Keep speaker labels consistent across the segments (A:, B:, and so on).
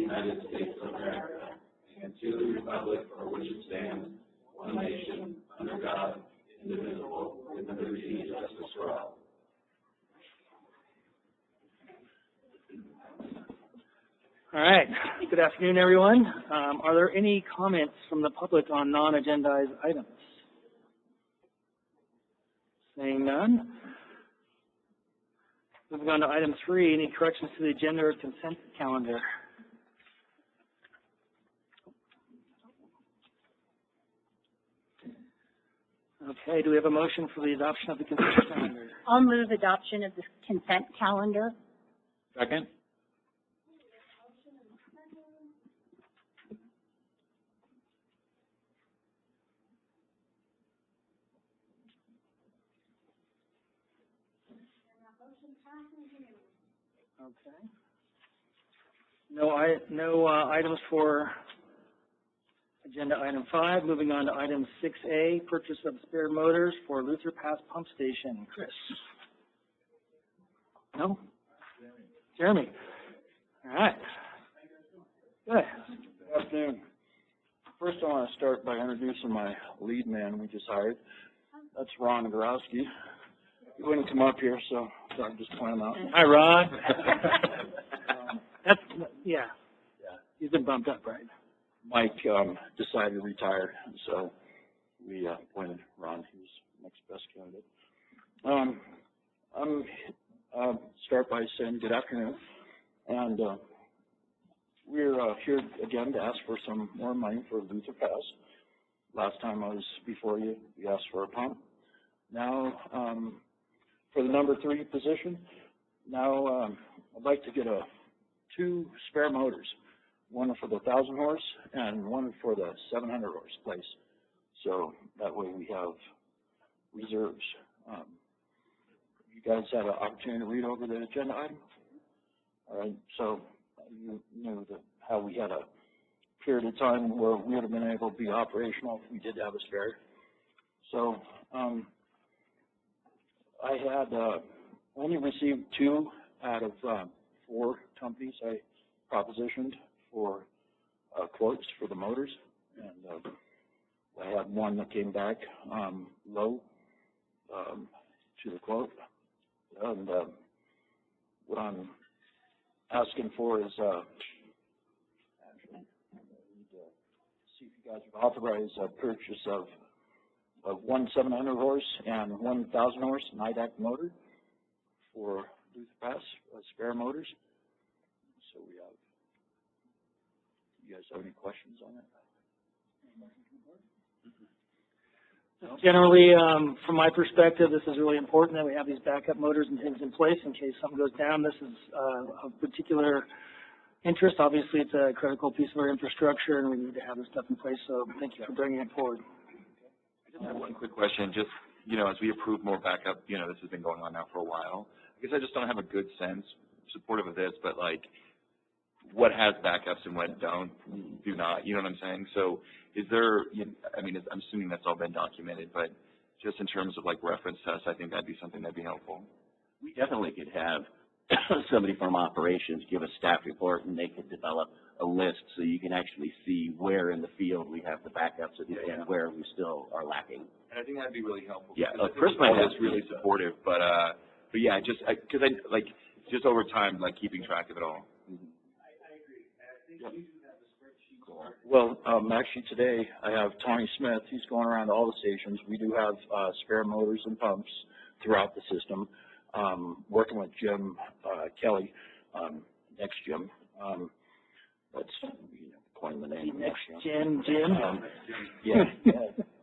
A: United States of America and to the republic for which it stands, one nation, under God, indivisible, with liberty and justice for all.
B: All right. Good afternoon, everyone. Are there any comments from the public on non-agendized items? Saying none. Moving on to item 3, any corrections to the agenda or consent calendar? Okay, do we have a motion for the adoption of the consent calendar?
C: I'll move adoption of the consent calendar.
D: Second.
B: Okay. No items for agenda item 5. Moving on to item 6A, purchase of spare motors for Luther Pass Pump Station. Chris? No? Jeremy? All right. Good.
D: Good afternoon. First, I want to start by introducing my lead man we just hired. That's Ron Gorowski. He wouldn't come up here, so I'm just pointing him out.
B: Hi, Ron. Yeah. He's been bumped up, right?
D: Mike decided to retire, so we appointed Ron. He was the next best candidate. I'm start by saying good afternoon, and we're here again to ask for some more money for Luther Pass. Last time I was before you, we asked for a pump. Now, for the number 3 position, now I'd like to get 2 spare motors, one for the 1,000 horse and one for the 700 horse place. So that way we have reserves. You guys had an opportunity to read over the agenda item? All right, so you knew how we had a period of time where we would have been able to be operational if we did have a spare. So I had only received 2 out of 4 companies I propositioned for quotes for the motors, and I had one that came back low to the quote, and what I'm asking for is actually, I need to see if you guys would authorize a purchase of one 700 horse and 1,000 horse NIDAC motor for Luther Pass spare motors. So we have. You guys have any questions on that?
B: Generally, from my perspective, this is really important that we have these backup motors and things in place in case something goes down. This is of particular interest. Obviously, it's a critical piece of our infrastructure, and we need to have this stuff in place. So thank you for bringing it forward.
E: I just have one quick question. Just, as we approve more backup, this has been going on now for a while. I guess I just don't have a good sense, supportive of this, but like, what has backups and what do not, you know what I'm saying? So is there, I'm assuming that's all been documented, but just in terms of like reference to us, I think that'd be something that'd be helpful.
F: We definitely could have somebody from operations give a staff report, and they could develop a list so you can actually see where in the field we have the backups and where we still are lacking.
E: And I think that'd be really helpful.
F: Yeah,
E: Chris might is really supportive, but yeah, just because just over time, like keeping track of it all.
D: Yep. Well, actually today I have Tony Smith. He's going around to all the stations. We do have spare motors and pumps throughout the system. Working with Jim Kelly, next Jim. That's coin the name.
B: Next Gen, Jim.
D: Yeah,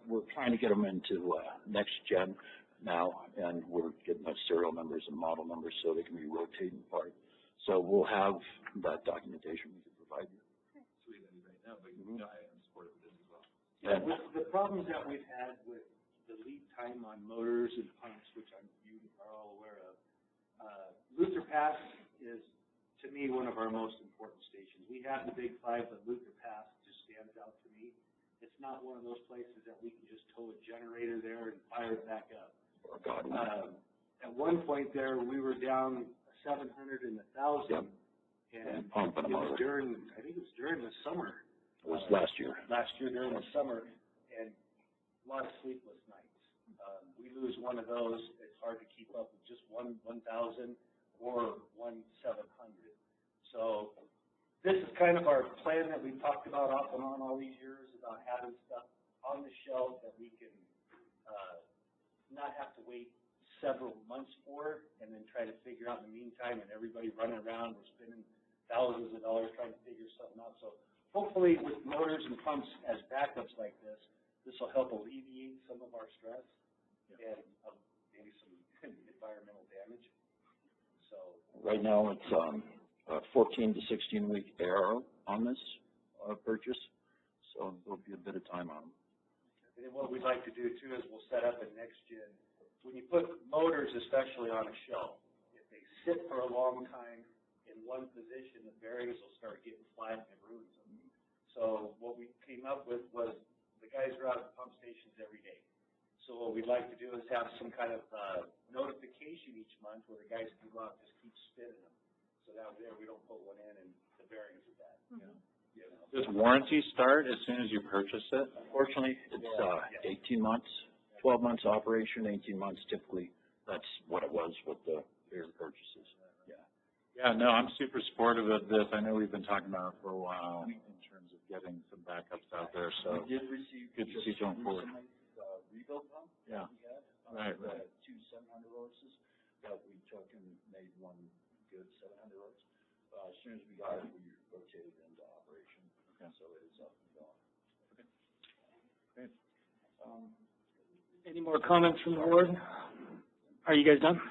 D: we're trying to get them into next Gen now, and we're getting those serial numbers and model numbers so they can be rotating apart. So we'll have that documentation we can provide you.
E: Sweet, right now, but I am supportive of this as well.
G: Yeah, with the problems that we've had with the lead time on motors and pumps, which you are all aware of, Luther Pass is, to me, one of our most important stations. We have the Big 5, but Luther Pass just stands out to me. It's not one of those places that we can just tow a generator there and fire it back up.
D: Oh, God.
G: At one point there, we were down 700 and 1,000, And
D: Pump and a
G: it was
D: motor.
G: I think it was during the summer.
D: It was last year.
G: Last year during the summer, and a lot of sleepless nights. We lose one of those, it's hard to keep up with just 1,000 or 1,700. So this is kind of our plan that we've talked about off and on all these years, about having stuff on the shelf that we can not have to wait several months for, and then try to figure out in the meantime, and everybody running around, we're spending thousands of dollars trying to figure something out. So hopefully with motors and pumps as backups like this will help alleviate some of our stress and maybe some environmental damage. So
D: Right now, it's a 14 to 16 week ARO on this purchase, so there'll be a bit of time on them.
G: And then what we'd like to do too is we'll set up a next gen. When you put motors especially on a shelf, if they sit for a long time in one position, the bearings will start getting flat and ruins them. So what we came up with was the guys are out at the pump stations every day. So what we'd like to do is have some kind of notification each month where the guys can go out and just keep spinning them. So that way we don't put one in and the bearings are bad. You know.
E: Does warranty start as soon as you purchase it?
D: Unfortunately, it's 18 months, 12 months operation, 18 months typically. That's what it was with the bigger purchases.
E: Yeah, no, I'm super supportive of this. I know we've been talking about it for a while in terms of getting some backups out there, so
D: We did receive
E: good to see going forward.
D: rebuild pump
E: Yeah.
D: we had.
E: Right.
D: Two 700 horses that we took and made one good 700 horse. As soon as we got it, we rotated it into operation.
E: Okay.
D: So it is up and going.
E: Great.
B: Any more comments from the board? Are you guys done?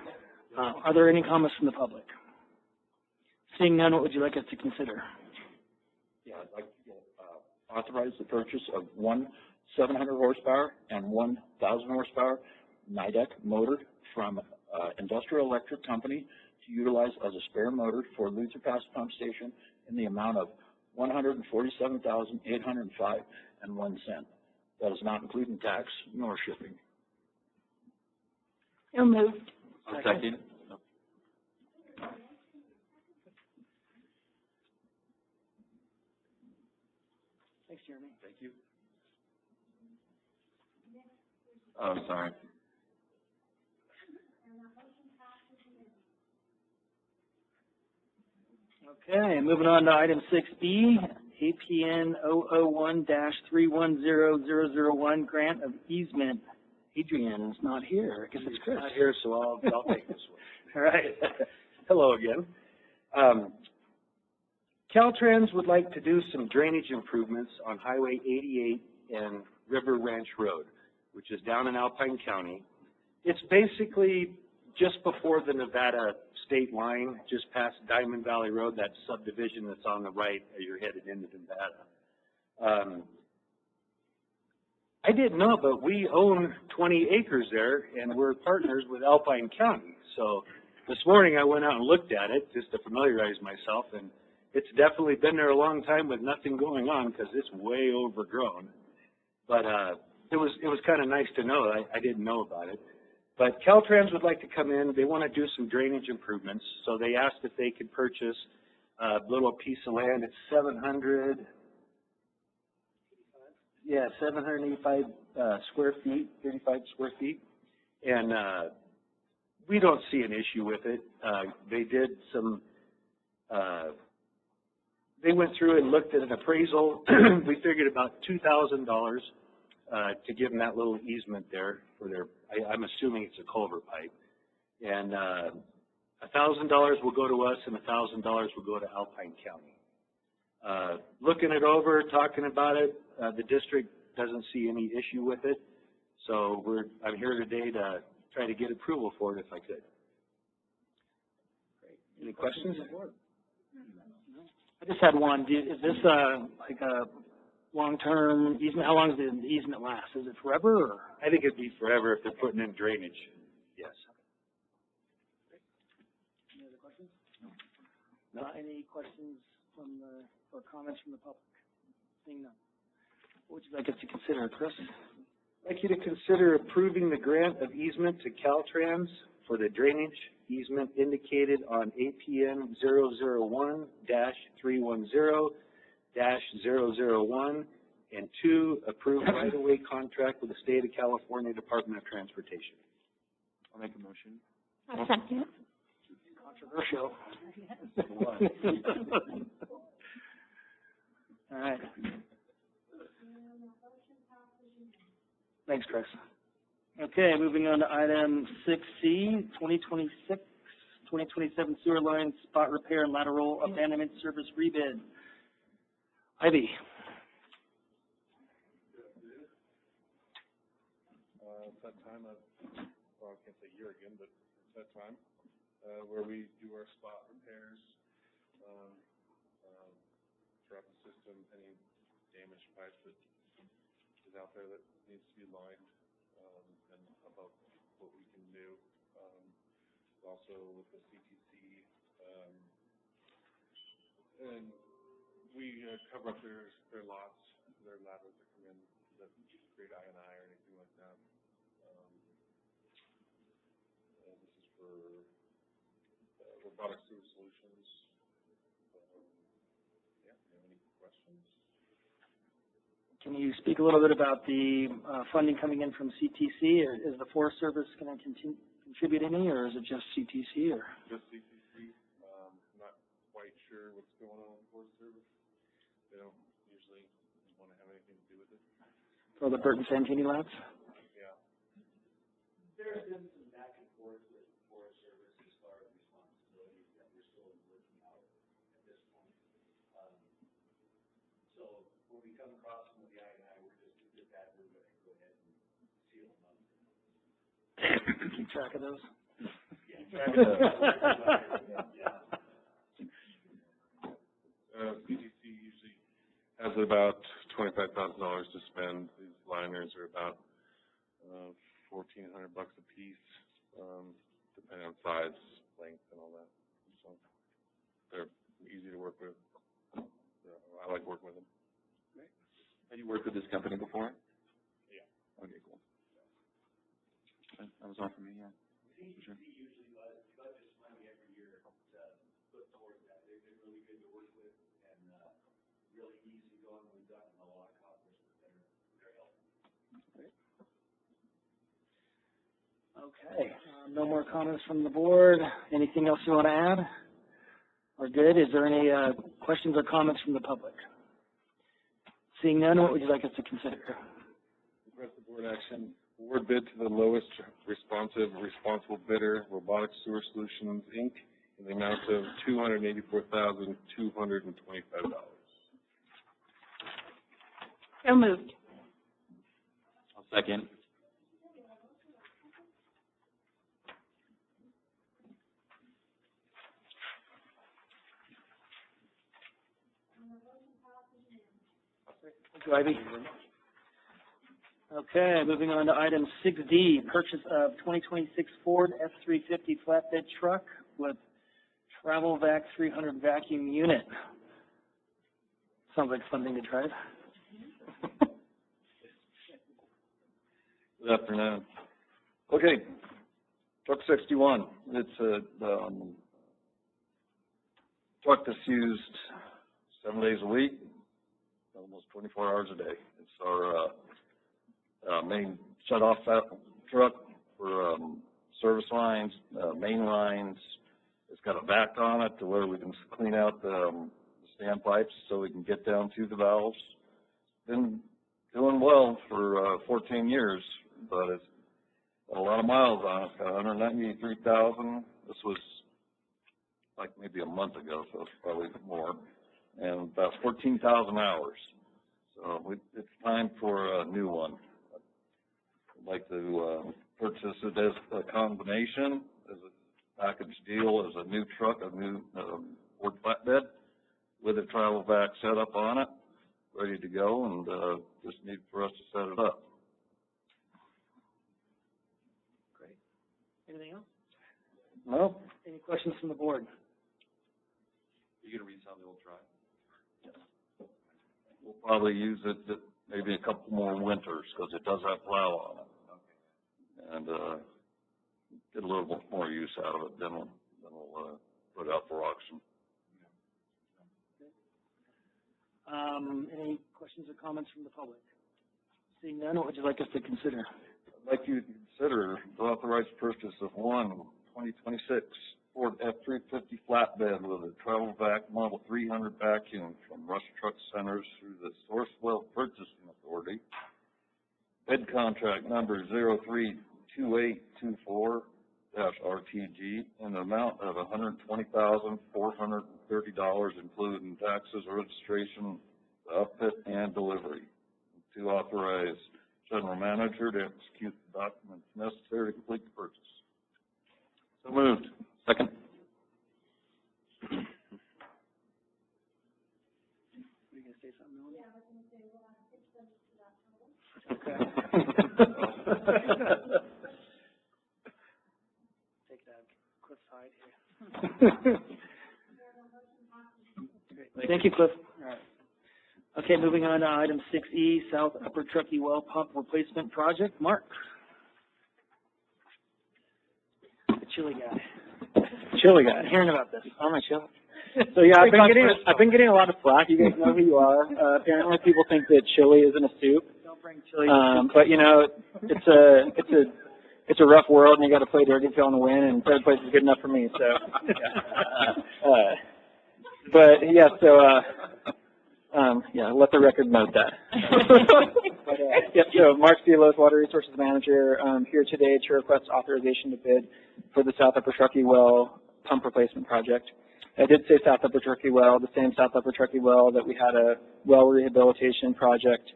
B: Are there any comments from the public? Seeing none, what would you like us to consider?
D: Yeah, I'd like to authorize the purchase of one 700 horsepower and 1,000 horsepower NIDEC motor from Industrial Electric Company to utilize as a spare motor for Luther Pass Pump Station in the amount of $147,805.01. That is not including tax nor shipping.
C: So moved.
E: Second.
B: Thanks, Jeremy.
D: Thank you.
E: Oh, sorry.
B: Okay, moving on to item 6B, APN 001-310001, grant of easement. Adrian's not here. I guess it's Chris.
G: Not here, so I'll take this one.
B: All right.
G: Hello again. Caltrans would like to do some drainage improvements on Highway 88 and River Ranch Road, which is down in Alpine County. It's basically just before the Nevada state line, just past Diamond Valley Road, that subdivision that's on the right as you're headed into Nevada. I didn't know, but we own 20 acres there, and we're partners with Alpine County. So this morning I went out and looked at it just to familiarize myself, and it's definitely been there a long time with nothing going on because it's way overgrown. But it was kind of nice to know. I didn't know about it. But Caltrans would like to come in. They want to do some drainage improvements. So they asked if they could purchase a little piece of land. It's 785 square feet, 35 square feet. And we don't see an issue with it. They did some, they went through and looked at an appraisal. We figured about $2,000 to give them that little easement there for their, I'm assuming it's a culvert pipe. And $1,000 will go to us and $1,000 will go to Alpine County. Looking it over, talking about it, the district doesn't see any issue with it. So I'm here today to try to get approval for it if I could. Great. Any questions?
B: I just had one. Is this like a long-term easement? How long does the easement last? Is it forever? Or?
G: I think it'd be forever if they're putting in drainage. Yes.
B: Any other questions? No. Any questions from or comments from the public? Seeing none. What would you like us to consider, Chris?
G: I'd like you to consider approving the grant of easement to Caltrans for the drainage easement indicated on APN 001-310-001, and 2, approve right-of-way contract with the State of California Department of Transportation.
E: I'll make a motion.
C: I'll second.
B: Controversial. All right. Thanks, Chris. Okay, moving on to item 6C, 2027 sewer line spot repair and lateral abandonment service rebid. Ivy.
H: It's that time of, well, I can't say year again, but it's that time, where we do our spot repairs, throughout the system, any damaged pipe that is out there that needs to be lined, and about what we can do. Also with the CTC, and we cover up their lots, their laterals that come in that create I&I or anything like that. This is for robotic sewer solutions. Yeah, do you have any questions?
B: Can you speak a little bit about the funding coming in from CTC? Is the Forest Service going to contribute any, or is it just CTC? Or
H: just CTC. Not quite sure what's going on with the Forest Service. They don't usually want to have anything to do with it.
B: for the Burton Santini labs?
H: Yeah.
G: There's been some back and forth with the Forest Service as far as responsibilities that we're still working out at this point. So when we come across some of the I&I, we're just to get that, we're going to go ahead and seal them up.
B: Keep track of those.
H: PTC usually has about $25,000 to spend. These liners are about $1,400 a piece, depending on size, length, and all that. So they're easy to work with. I like working with them.
E: Great. Have you worked with this company before?
H: Yeah.
E: Okay, cool. That was all for me, yeah. Sure.
G: Usually budgets money every year to put towards that. They've been really good to work with and really easy going. We've gotten a lot accomplished with their help.
B: Okay, no more comments from the board. Anything else you want to add? We're good. Is there any questions or comments from the public? Seeing none, what would you like us to consider?
H: Request the board action. Award bid to the lowest responsible bidder, Robotic Sewer Solutions, Inc., in the amount of $284,225.
C: So moved.
E: I'll second.
B: Thank you, Ivy. Okay, moving on to item 6D, purchase of 2026 Ford F-350 flatbed truck with Travel Vac 300 vacuum unit. Sounds like something to drive.
D: Good afternoon. Okay, truck 61. It's a truck that's used 7 days a week, almost 24 hours a day. It's our main shut-off truck for service lines, main lines. It's got a vac on it to where we can clean out the standpipes so we can get down to the valves. Been doing well for 14 years, but it's got a lot of miles on it. It's got 193,000. This was like maybe a month ago, so it's probably more, and about 14,000 hours. So it's time for a new one. I'd like to purchase it as a combination, as a package deal, as a new truck, a new Ford flatbed with a travel vac setup on it, ready to go, and just need for us to set it up.
B: Great. Anything else?
D: No.
B: Any questions from the board?
E: Are you going to resell the old truck?
D: We'll probably use it maybe a couple more winters because it does have plow on it.
E: Okay.
D: And
H: get a little more use out of it, then we'll put it out for auction.
B: Any questions or comments from the public? Seeing none, what would you like us to consider?
H: I'd like you to consider the authorized purchase of one 2026 Ford F-350 flatbed with a travel vac Model 300 vacuum from Rush Truck Centers through the Sourcewell Purchasing Authority. Bid contract number 032824-RTG in the amount of $120,430, including taxes, registration, outfit, and delivery. To authorize general manager to execute the documents necessary to complete the purchase.
E: So moved. Second.
B: Are you going to say something, Melanie? Yeah, I was going to say, okay. Take that Cliff side here. Thank you, Cliff. All right. Okay, moving on to item 6E, South Upper Truckee Well Pump Replacement Project. Mark. The chili guy.
I: Chili guy.
B: I'm hearing about this. Oh, my chili.
I: So yeah, I've been getting a lot of flack. You guys know who you are. Apparently, people think that chili isn't a soup.
B: Don't bring chili.
I: But you know, it's a rough world, and you got to play dirty if you want to win. And third place is good enough for me. So, but yeah, so yeah, let the record note that. But, yeah, so Mark Stelos, Water Resources Manager, here today to request authorization to bid for the South Upper Truckee Well Pump Replacement Project. I did say South Upper Truckee Well, the same South Upper Truckee Well that we had a well rehabilitation project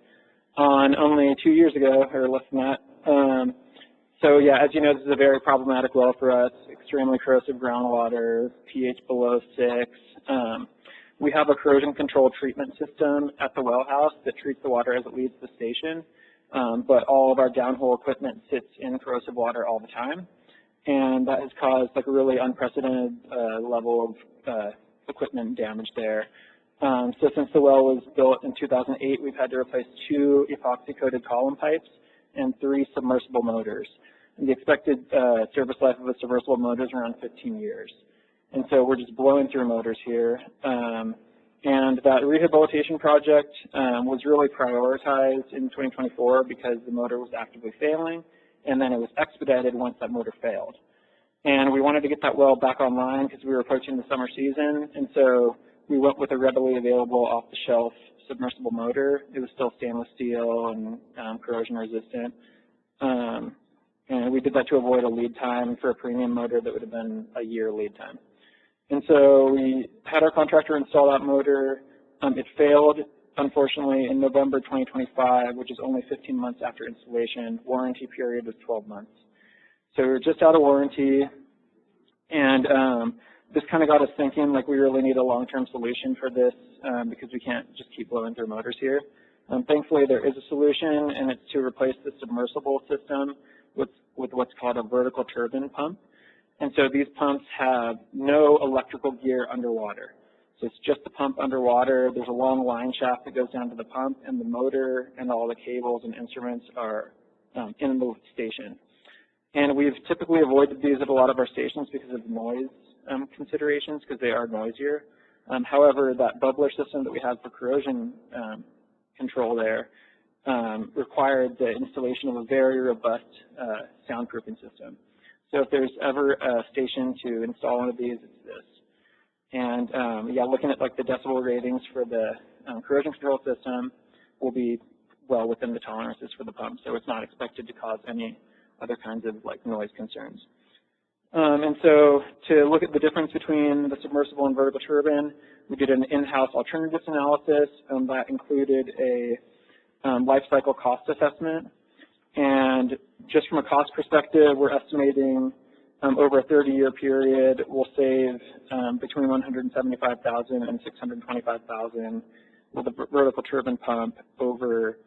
I: on only 2 years ago, or less than that. So yeah, as you know, this is a very problematic well for us, extremely corrosive groundwater, pH below 6. We have a corrosion control treatment system at the well house that treats the water as it leaves the station, but all of our downhole equipment sits in corrosive water all the time, and that has caused like a really unprecedented level of equipment damage there. So since the well was built in 2008, we've had to replace 2 epoxy-coated column pipes and 3 submersible motors. And the expected service life of a submersible motor is around 15 years. And so we're just blowing through motors here. And that rehabilitation project was really prioritized in 2024 because the motor was actively failing, and then it was expedited once that motor failed. And we wanted to get that well back online because we were approaching the summer season, and so we went with a readily available off-the-shelf submersible motor. It was still stainless steel and corrosion resistant. And we did that to avoid a lead time for a premium motor that would have been a year lead time. And so we had our contractor install that motor. It failed, unfortunately, in November 2025, which is only 15 months after installation. Warranty period was 12 months. So we were just out of warranty, and this kind of got us thinking, like, we really need a long-term solution for this because we can't just keep blowing through motors here. Thankfully, there is a solution, and it's to replace the submersible system with what's called a vertical turbine pump. And so these pumps have no electrical gear underwater. So it's just the pump underwater. There's a long line shaft that goes down to the pump, and the motor and all the cables and instruments are in the station. And we've typically avoided these at a lot of our stations because of noise considerations, because they are noisier. However, that bubbler system that we have for corrosion control there required the installation of a very robust soundproofing system. So if there's ever a station to install one of these, it's this. And yeah, looking at like the decibel ratings for the corrosion control system will be well within the tolerances for the pump, so it's not expected to cause any other kinds of like noise concerns. And so to look at the difference between the submersible and vertical turbine, we did an in-house alternatives analysis that included a life cycle cost assessment. And just from a cost perspective, we're estimating over a 30-year period, we'll save between $175,000 and $625,000 with a vertical turbine pump over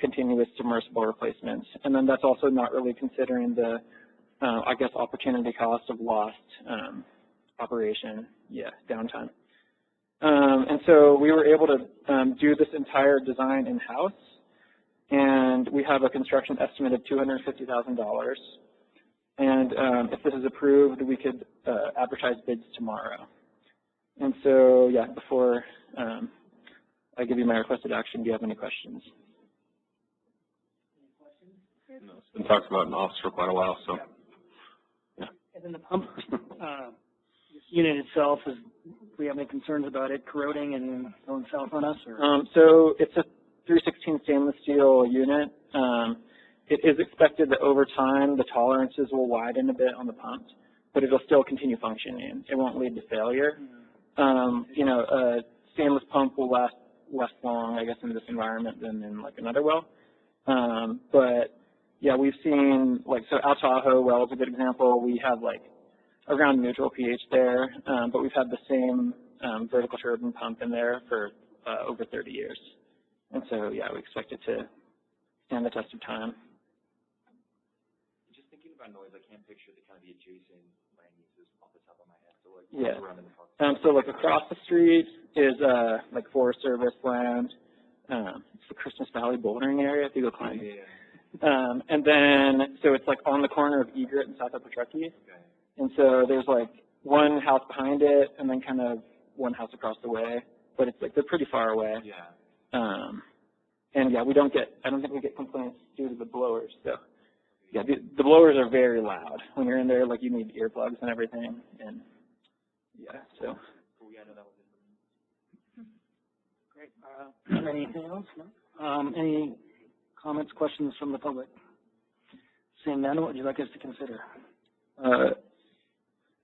I: continuous submersible replacements. And then that's also not really considering the, I guess, opportunity cost of lost operation, downtime. And so we were able to do this entire design in-house. And we have a construction estimate of $250,000. And if this is approved, we could advertise bids tomorrow. And so, yeah, before I give you my requested action, do you have any questions?
H: No, it's been talked about in the office for quite a while, so. Yeah.
B: And then the pump unit itself, do we have any concerns about it corroding and going south on us? Or?
I: So it's a 316 stainless steel unit. It is expected that over time the tolerances will widen a bit on the pump, but it'll still continue functioning. It won't lead to failure. You know, a stainless pump will last less long, I guess, in this environment than in like another well. But yeah, we've seen like, so Tahoe well is a good example. We have like around neutral pH there, but we've had the same vertical turbine pump in there for over 30 years. And so, yeah, we expect it to stand the test of time.
E: Just thinking about noise, I can't picture the kind of the adjacent land uses off the top of my head. So like,
I: Yeah.
E: around in the park.
I: So like across the street is like Forest Service land. It's the Christmas Valley bouldering area if you go climbing.
E: Yeah.
I: And then, so it's like on the corner of Egret and South Upper Truckee.
E: Okay.
I: And so there's like one house behind it and then kind of one house across the way, but it's like they're pretty far away.
E: Yeah.
I: And yeah, I don't think we get complaints due to the blowers. So yeah, the blowers are very loud. When you're in there, like you need earplugs and everything. And yeah, so.
E: Cool, yeah, I know that was it.
B: Great. Anything else? No? Any comments, questions from the public? Seeing none, what would you like us to consider?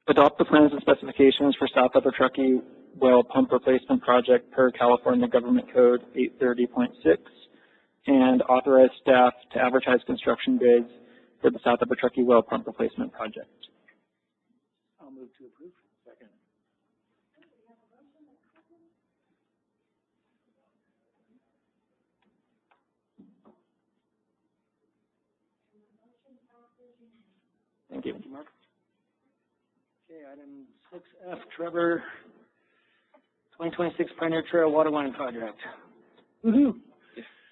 I: Adopt the plans and specifications for South Upper Truckee well pump replacement project per California Government Code 830.6 and authorize staff to advertise construction bids for the South Upper Truckee well pump replacement project.
B: I'll move to approve. Second.
I: Thank you.
B: Thank you, Mark. Okay, item 6F, Trevor, 2026 Pioneer Trail Waterline Project.
J: Woohoo!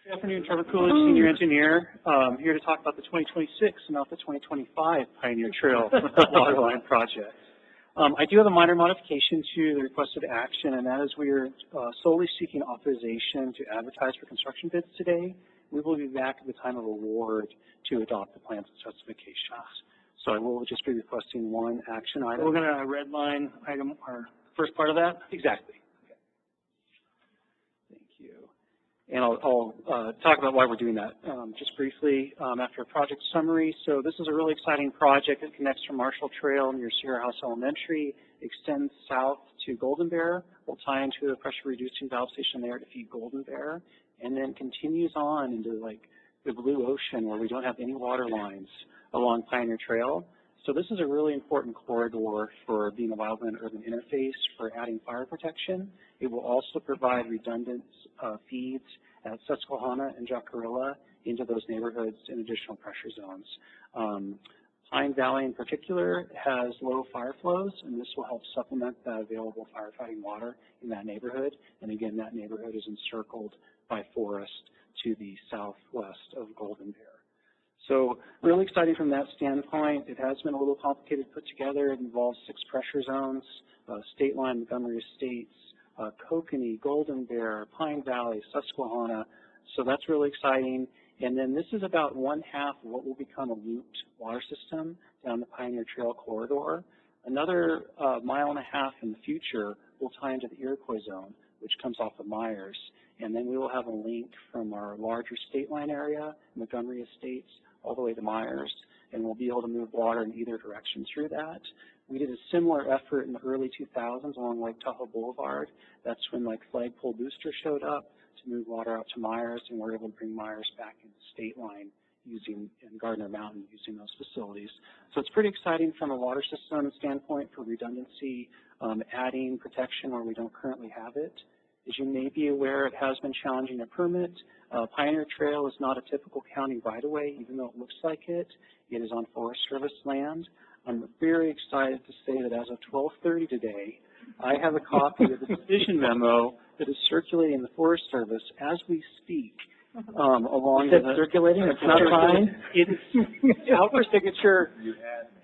J: Good afternoon, Trevor Coolidge, Senior Engineer. Here to talk about the 2026 and not the 2025 Pioneer Trail Waterline Project. I do have a minor modification to the requested action, and that is we are solely seeking authorization to advertise for construction bids today. We will be back at the time of award to adopt the plans and specifications. So I will just be requesting one action item.
B: We're going to redline item, or first part of that?
J: Exactly. Okay. Thank you. And I'll talk about why we're doing that just briefly after a project summary. So this is a really exciting project that connects from Marshall Trail near Sierra House Elementary, extends south to Golden Bear, will tie into a pressure reducing valve station there to feed Golden Bear, and then continues on into like the blue ocean where we don't have any water lines along Pioneer Trail. So this is a really important corridor for being a wildland-urban interface for adding fire protection. It will also provide redundant feeds at Susquehanna and Jacarilla into those neighborhoods in additional pressure zones. Pine Valley in particular has low fire flows, and this will help supplement that available firefighting water in that neighborhood. And again, that neighborhood is encircled by forest to the southwest of Golden Bear. So really exciting from that standpoint. It has been a little complicated to put together. It involves 6 pressure zones, State Line, Montgomery Estates, Kokanee, Golden Bear, Pine Valley, Susquehanna. So that's really exciting. And then this is about 1/2 of what will become a looped water system down the Pioneer Trail corridor. Another 1.5 miles in the future will tie into the Iroquois zone, which comes off of Myers. And then we will have a link from our larger State Line area, Montgomery Estates, all the way to Myers, and we'll be able to move water in either direction through that. We did a similar effort in the early 2000s along Lake Tahoe Boulevard. That's when like Flagpole Booster showed up to move water out to Myers, and we're able to bring Myers back into State Line using, in Gardner Mountain, using those facilities. So it's pretty exciting from a water system standpoint for redundancy, adding protection where we don't currently have it. As you may be aware, it has been challenging to permit. Pioneer Trail is not a typical county right-of-way, even though it looks like it. It is on Forest Service land. I'm very excited to say that as of 12:30 today, I have a copy of the decision memo that is circulating in the Forest Service as we speak, along
B: Is
J: with
B: it circulating? It's not signed?
J: It's out for signature.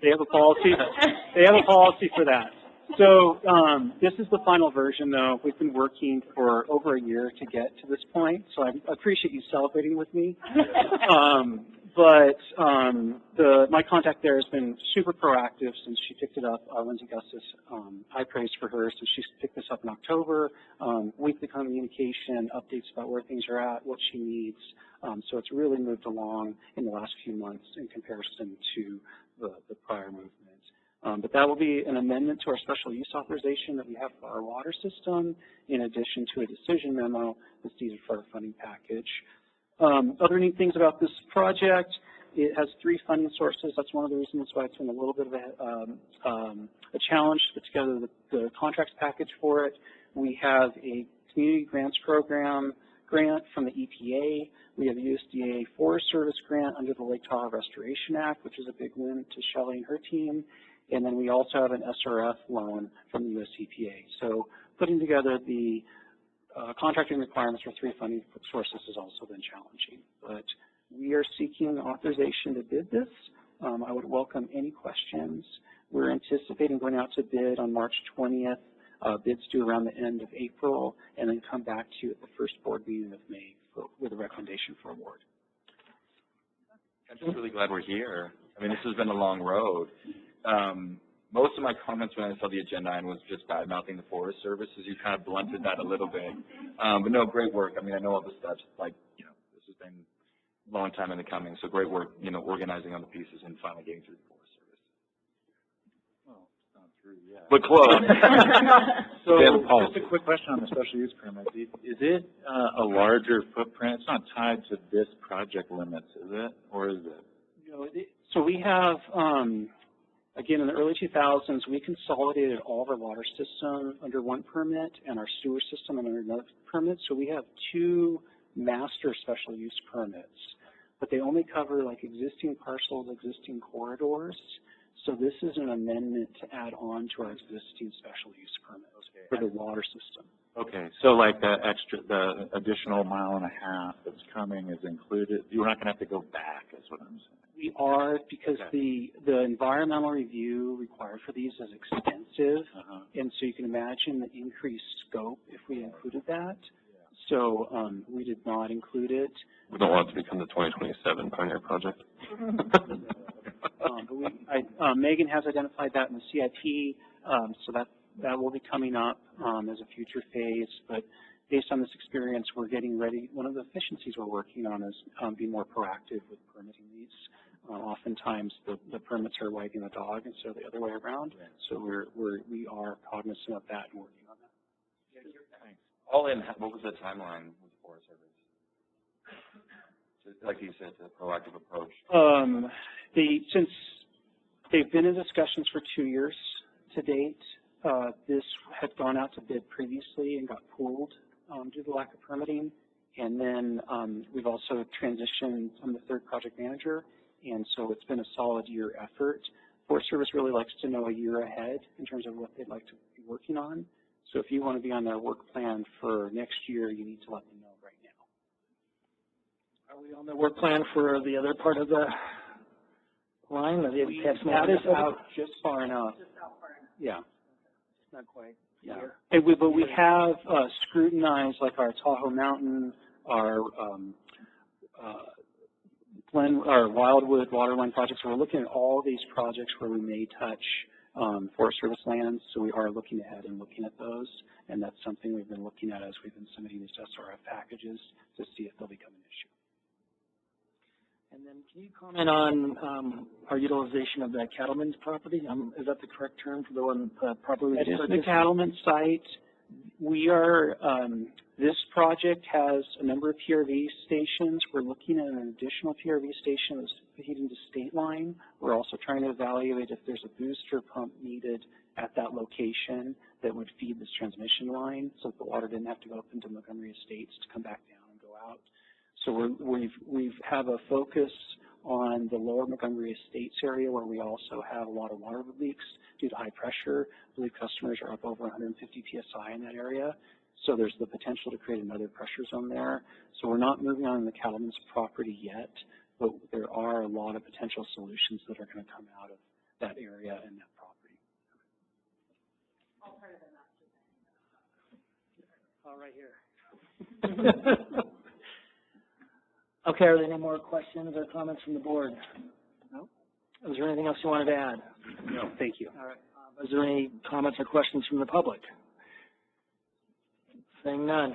J: They have a policy. They have a policy for that. So this is the final version, though. We've been working for over a year to get to this point, so I appreciate you celebrating with me. My contact there has been super proactive since she picked it up. Lindsay Gustis, high praise for her since she picked this up in October. Weekly communication, updates about where things are at, what she needs. So it's really moved along in the last few months in comparison to the prior movement. But that will be an amendment to our special use authorization that we have for our water system, in addition to a decision memo that's needed for our funding package. Other neat things about this project, it has 3 funding sources. That's one of the reasons why it's been a little bit of a challenge to put together the contracts package for it. We have a community grants program grant from the EPA. We have a USDA Forest Service grant under the Lake Tahoe Restoration Act, which is a big win to Shelley and her team. And then we also have an SRF loan from the US EPA. So putting together the contracting requirements for 3 funding sources has also been challenging. But we are seeking authorization to bid this. I would welcome any questions. We're anticipating going out to bid on March 20th. Bids due around the end of April, and then come back to you at the first board meeting of May with a recommendation for award.
E: I'm just really glad we're here. I mean, this has been a long road. Most of my comments when I saw the agenda item was just bad-mouthing the Forest Service, as you kind of blunted that a little bit. But no, great work. I mean, I know all the steps, like, this has been a long time in the coming, so great work, organizing on the pieces and finally getting through the Forest Service.
K: Well, it's not through yet.
E: But close.
K: So, just a quick question on the special use permit. Is it a larger footprint? It's not tied to this project limits, is it? Or is it?
J: So we have, again, in the early 2000s, we consolidated all of our water system under one permit and our sewer system under another permit. So we have 2 master special use permits, but they only cover like existing parcels, existing corridors. So this is an amendment to add on to our existing special use permit for the water system.
K: Okay, so like the additional 1.5 miles that's coming is included. You're not going to have to go back, is what I'm saying.
J: We are, because the environmental review required for these is extensive, and so you can imagine the increased scope if we included that. So we did not include it.
H: We don't want it to become the 2027 Pioneer Project.
J: But Megan has identified that in the CIP, so that will be coming up as a future phase. But based on this experience, we're getting ready. One of the efficiencies we're working on is being more proactive with permitting these. Oftentimes, the permits are wagging the dog instead of the other way around. So we are cognizant of that and working on that.
E: Thanks. All in, what was the timeline with the Forest Service? Like you said, the proactive approach.
J: Since they've been in discussions for 2 years to date, this had gone out to bid previously and got pulled due to the lack of permitting. And then we've also transitioned I'm the 3rd project manager, and so it's been a solid year effort. Forest Service really likes to know a year ahead in terms of what they'd like to be working on. So if you want to be on their work plan for next year, you need to let them know right now.
B: Are we on the work plan for the other part of the line?
J: That is out just far enough. Yeah.
B: Not quite.
J: Yeah. But we have scrutinized like our Tahoe Mountain, our Wildwood waterline projects. So we're looking at all these projects where we may touch Forest Service lands. So we are looking ahead and looking at those, and that's something we've been looking at as we've been submitting these SRF packages to see if they'll become an issue.
B: And then can you comment on our utilization of that cattleman's property? Is that the correct term for the one properly?
J: It is the cattleman site. We are, this project has a number of PRV stations. We're looking at an additional PRV station that's feeding to State Line. We're also trying to evaluate if there's a booster pump needed at that location that would feed this transmission line so that the water didn't have to go up into Montgomery Estates to come back down and go out. So we've have a focus on the lower Montgomery Estates area where we also have a lot of water leaks due to high pressure. I believe customers are up over 150 PSI in that area. So there's the potential to create another pressure zone there. So we're not moving on the cattlemen's property yet, but there are a lot of potential solutions that are going to come out of that area and that property.
B: All part of the master plan. All right here. Okay, are there any more questions or comments from the board? No? Is there anything else you wanted to add?
J: No, thank you.
B: All right. Is there any comments or questions from the public? Seeing none.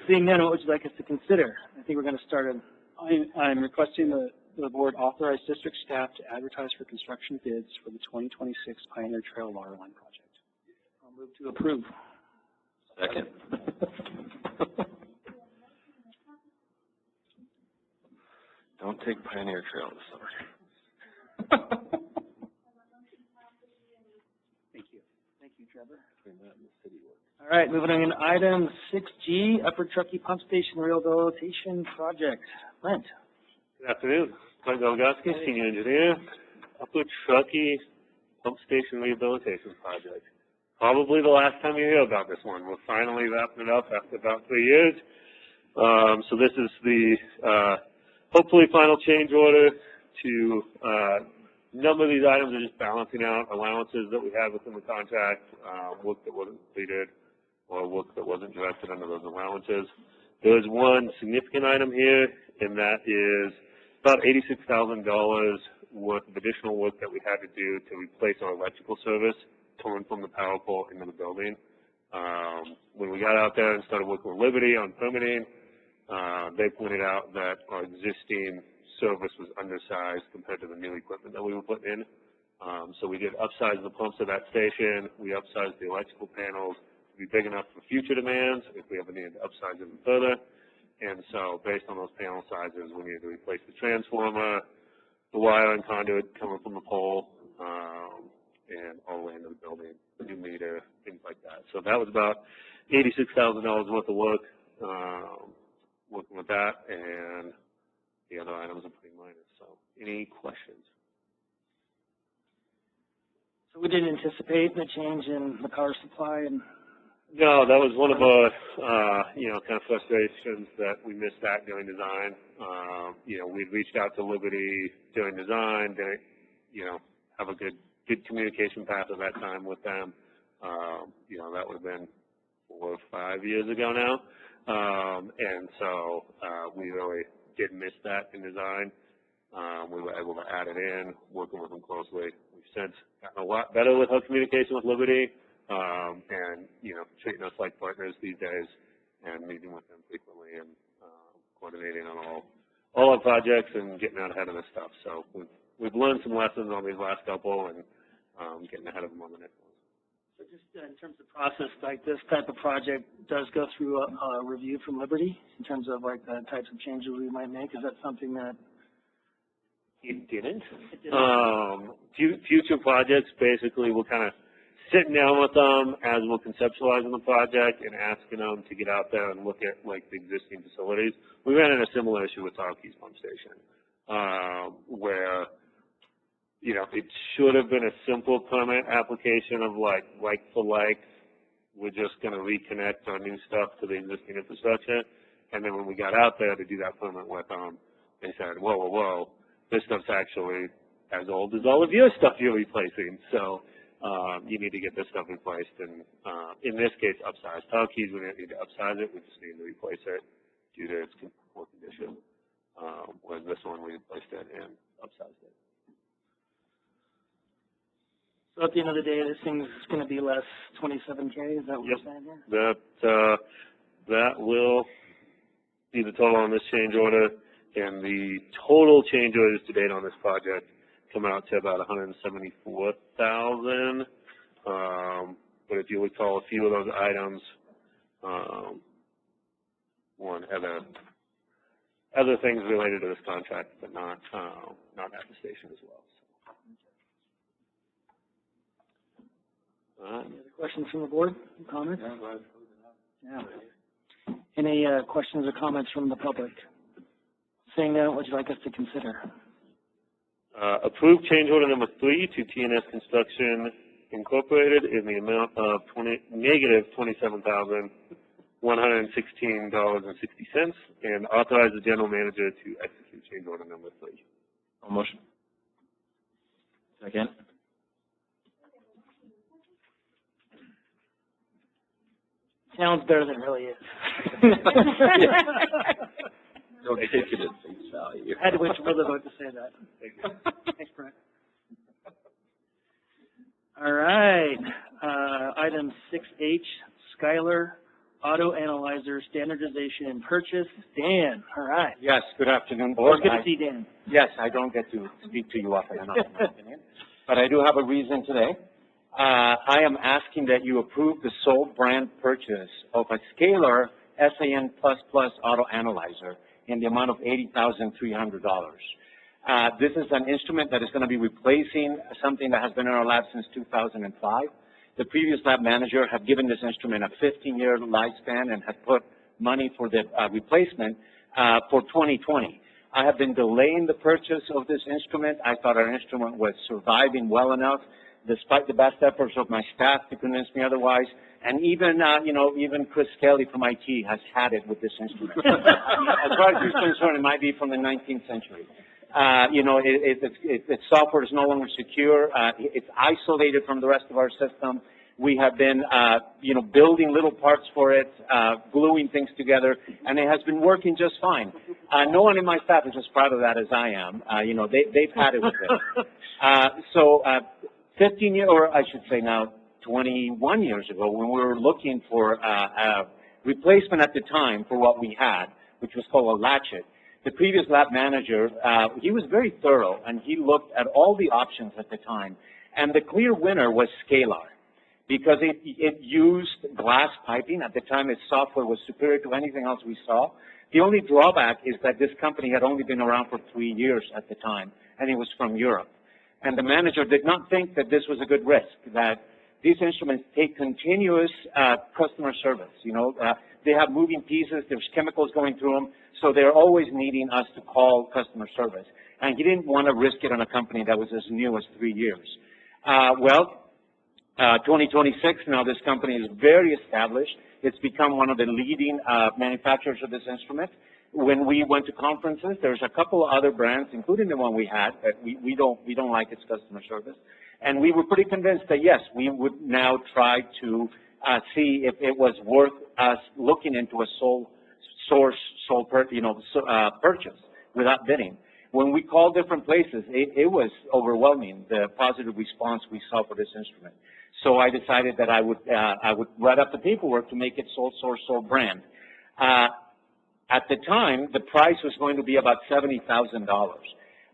B: Seeing none, what would you like us to consider? I think we're going to start
J: I'm requesting the board authorize district staff to advertise for construction bids for the 2026 Pioneer Trail Water Line project.
B: I'll move to approve.
E: Second.
H: Don't take Pioneer Trail this summer.
B: Thank you. Thank you, Trevor. All right, moving on to item 6G, Upper Truckee Pump Station Rehabilitation Project. Brent.
L: Good afternoon. Clint Dolgoski, Senior Engineer, Upper Truckee Pump Station Rehabilitation Project. Probably the last time you hear about this one. We're finally wrapping it up after about 3 years. So this is the hopefully final change order to a number of these items are just balancing out allowances that we had within the contract, work that wasn't completed or work that wasn't directed under those allowances. There is one significant item here, and that is about $86,000 worth of additional work that we had to do to replace our electrical service coming from the power pole into the building. When we got out there and started working with Liberty on permitting, they pointed out that our existing service was undersized compared to the new equipment that we were putting in. So we did upsize the pumps at that station. We upsized the electrical panels to be big enough for future demands if we ever needed to upsize them further. And so based on those panel sizes, we needed to replace the transformer, the wire and conduit coming from the pole, and all the way into the building, the new meter, things like that. So that was about $86,000 worth of work, working with that, and the other items are pretty minor. So any questions?
B: So we didn't anticipate the change in the power supply and...
L: No, that was one of our, kind of frustrations that we missed that during design. We'd reached out to Liberty during design, didn't, have a good communication path at that time with them. That would have been 4 or 5 years ago now. And so we really did miss that in design. We were able to add it in, working with them closely. We've since gotten a lot better with our communication with Liberty, and, treating us like partners these days and meeting with them frequently and coordinating on all our projects and getting out ahead of this stuff. So we've learned some lessons on these last couple and getting ahead of them on the next one.
B: So just in terms of process, like this type of project does go through a review from Liberty in terms of like the types of changes we might make. Is that something that?
L: It didn't. Future projects, basically, we're kind of sitting down with them as we're conceptualizing the project and asking them to get out there and look at like the existing facilities. We ran into a similar issue with Tahoe's pump station, where it should have been a simple permit application of like for like. We're just going to reconnect our new stuff to the existing infrastructure. And then when we got out there to do that permit with them, they said, whoa, this stuff's actually as old as all of your stuff you're replacing. So you need to get this stuff replaced. And in this case, upsize. Tahoe's, we didn't need to upsize it. We just need to replace it due to its poor condition. Whereas this one, we replaced it and upsized it.
B: So at the end of the day, this thing's going to be less 27K. Is that what you're saying here?
L: That will be the total on this change order, and the total change orders to date on this project come out to about $174,000. But if you recall, a few of those items, one other things related to this contract, but not at the station as well.
B: Any other questions from the board? Comments? Yeah. Any questions or comments from the public? Saying that, what would you like us to consider?
L: Approve change order number 3 to TNS Construction Incorporated in the amount of negative $27,116.60, and authorize the general manager to execute change order number 3.
K: I'll motion. Second.
B: Sounds better than it really is.
F: Don't take it at face value.
B: I had to wait for the vote to say that.
L: Thank you.
B: Thanks, Brent. All right, item 6H, Skylar Auto Analyzer Standardization and Purchase. Dan, all right.
M: Yes, good afternoon, board.
B: Good to see Dan.
M: Yes, I don't get to speak to you often enough, in my opinion, but I do have a reason today. I am asking that you approve the sole brand purchase of a Scalar SAN++ Auto Analyzer in the amount of $80,300. This is an instrument that is going to be replacing something that has been in our lab since 2005. The previous lab manager had given this instrument a 15-year lifespan and had put money for the replacement for 2020. I have been delaying the purchase of this instrument. I thought our instrument was surviving well enough, despite the best efforts of my staff to convince me otherwise. And even, even Chris Kelly from IT has had it with this instrument. As far as you're concerned, it might be from the 19th century. Its software is no longer secure. It's isolated from the rest of our system. We have been, building little parts for it, gluing things together, and it has been working just fine. No one in my staff is as proud of that as I am. They've had it with it. 15 years, or I should say now 21 years ago, when we were looking for a replacement at the time for what we had, which was called a latchet, the previous lab manager, he was very thorough, and he looked at all the options at the time. And the clear winner was Scalar, because it used glass piping. At the time, its software was superior to anything else we saw. The only drawback is that this company had only been around for 3 years at the time, and it was from Europe. And the manager did not think that this was a good risk, that these instruments take continuous customer service. They have moving pieces, there's chemicals going through them, so they're always needing us to call customer service. And he didn't want to risk it on a company that was as new as 3 years. 2026, now this company is very established. It's become one of the leading manufacturers of this instrument. When we went to conferences, there's a couple of other brands, including the one we had, that we don't like its customer service. And we were pretty convinced that yes, we would now try to see if it was worth us looking into a purchase without bidding. When we called different places, it was overwhelming, the positive response we saw for this instrument. So I decided that I would write up the paperwork to make it sole source, sole brand. At the time, the price was going to be about $70,000.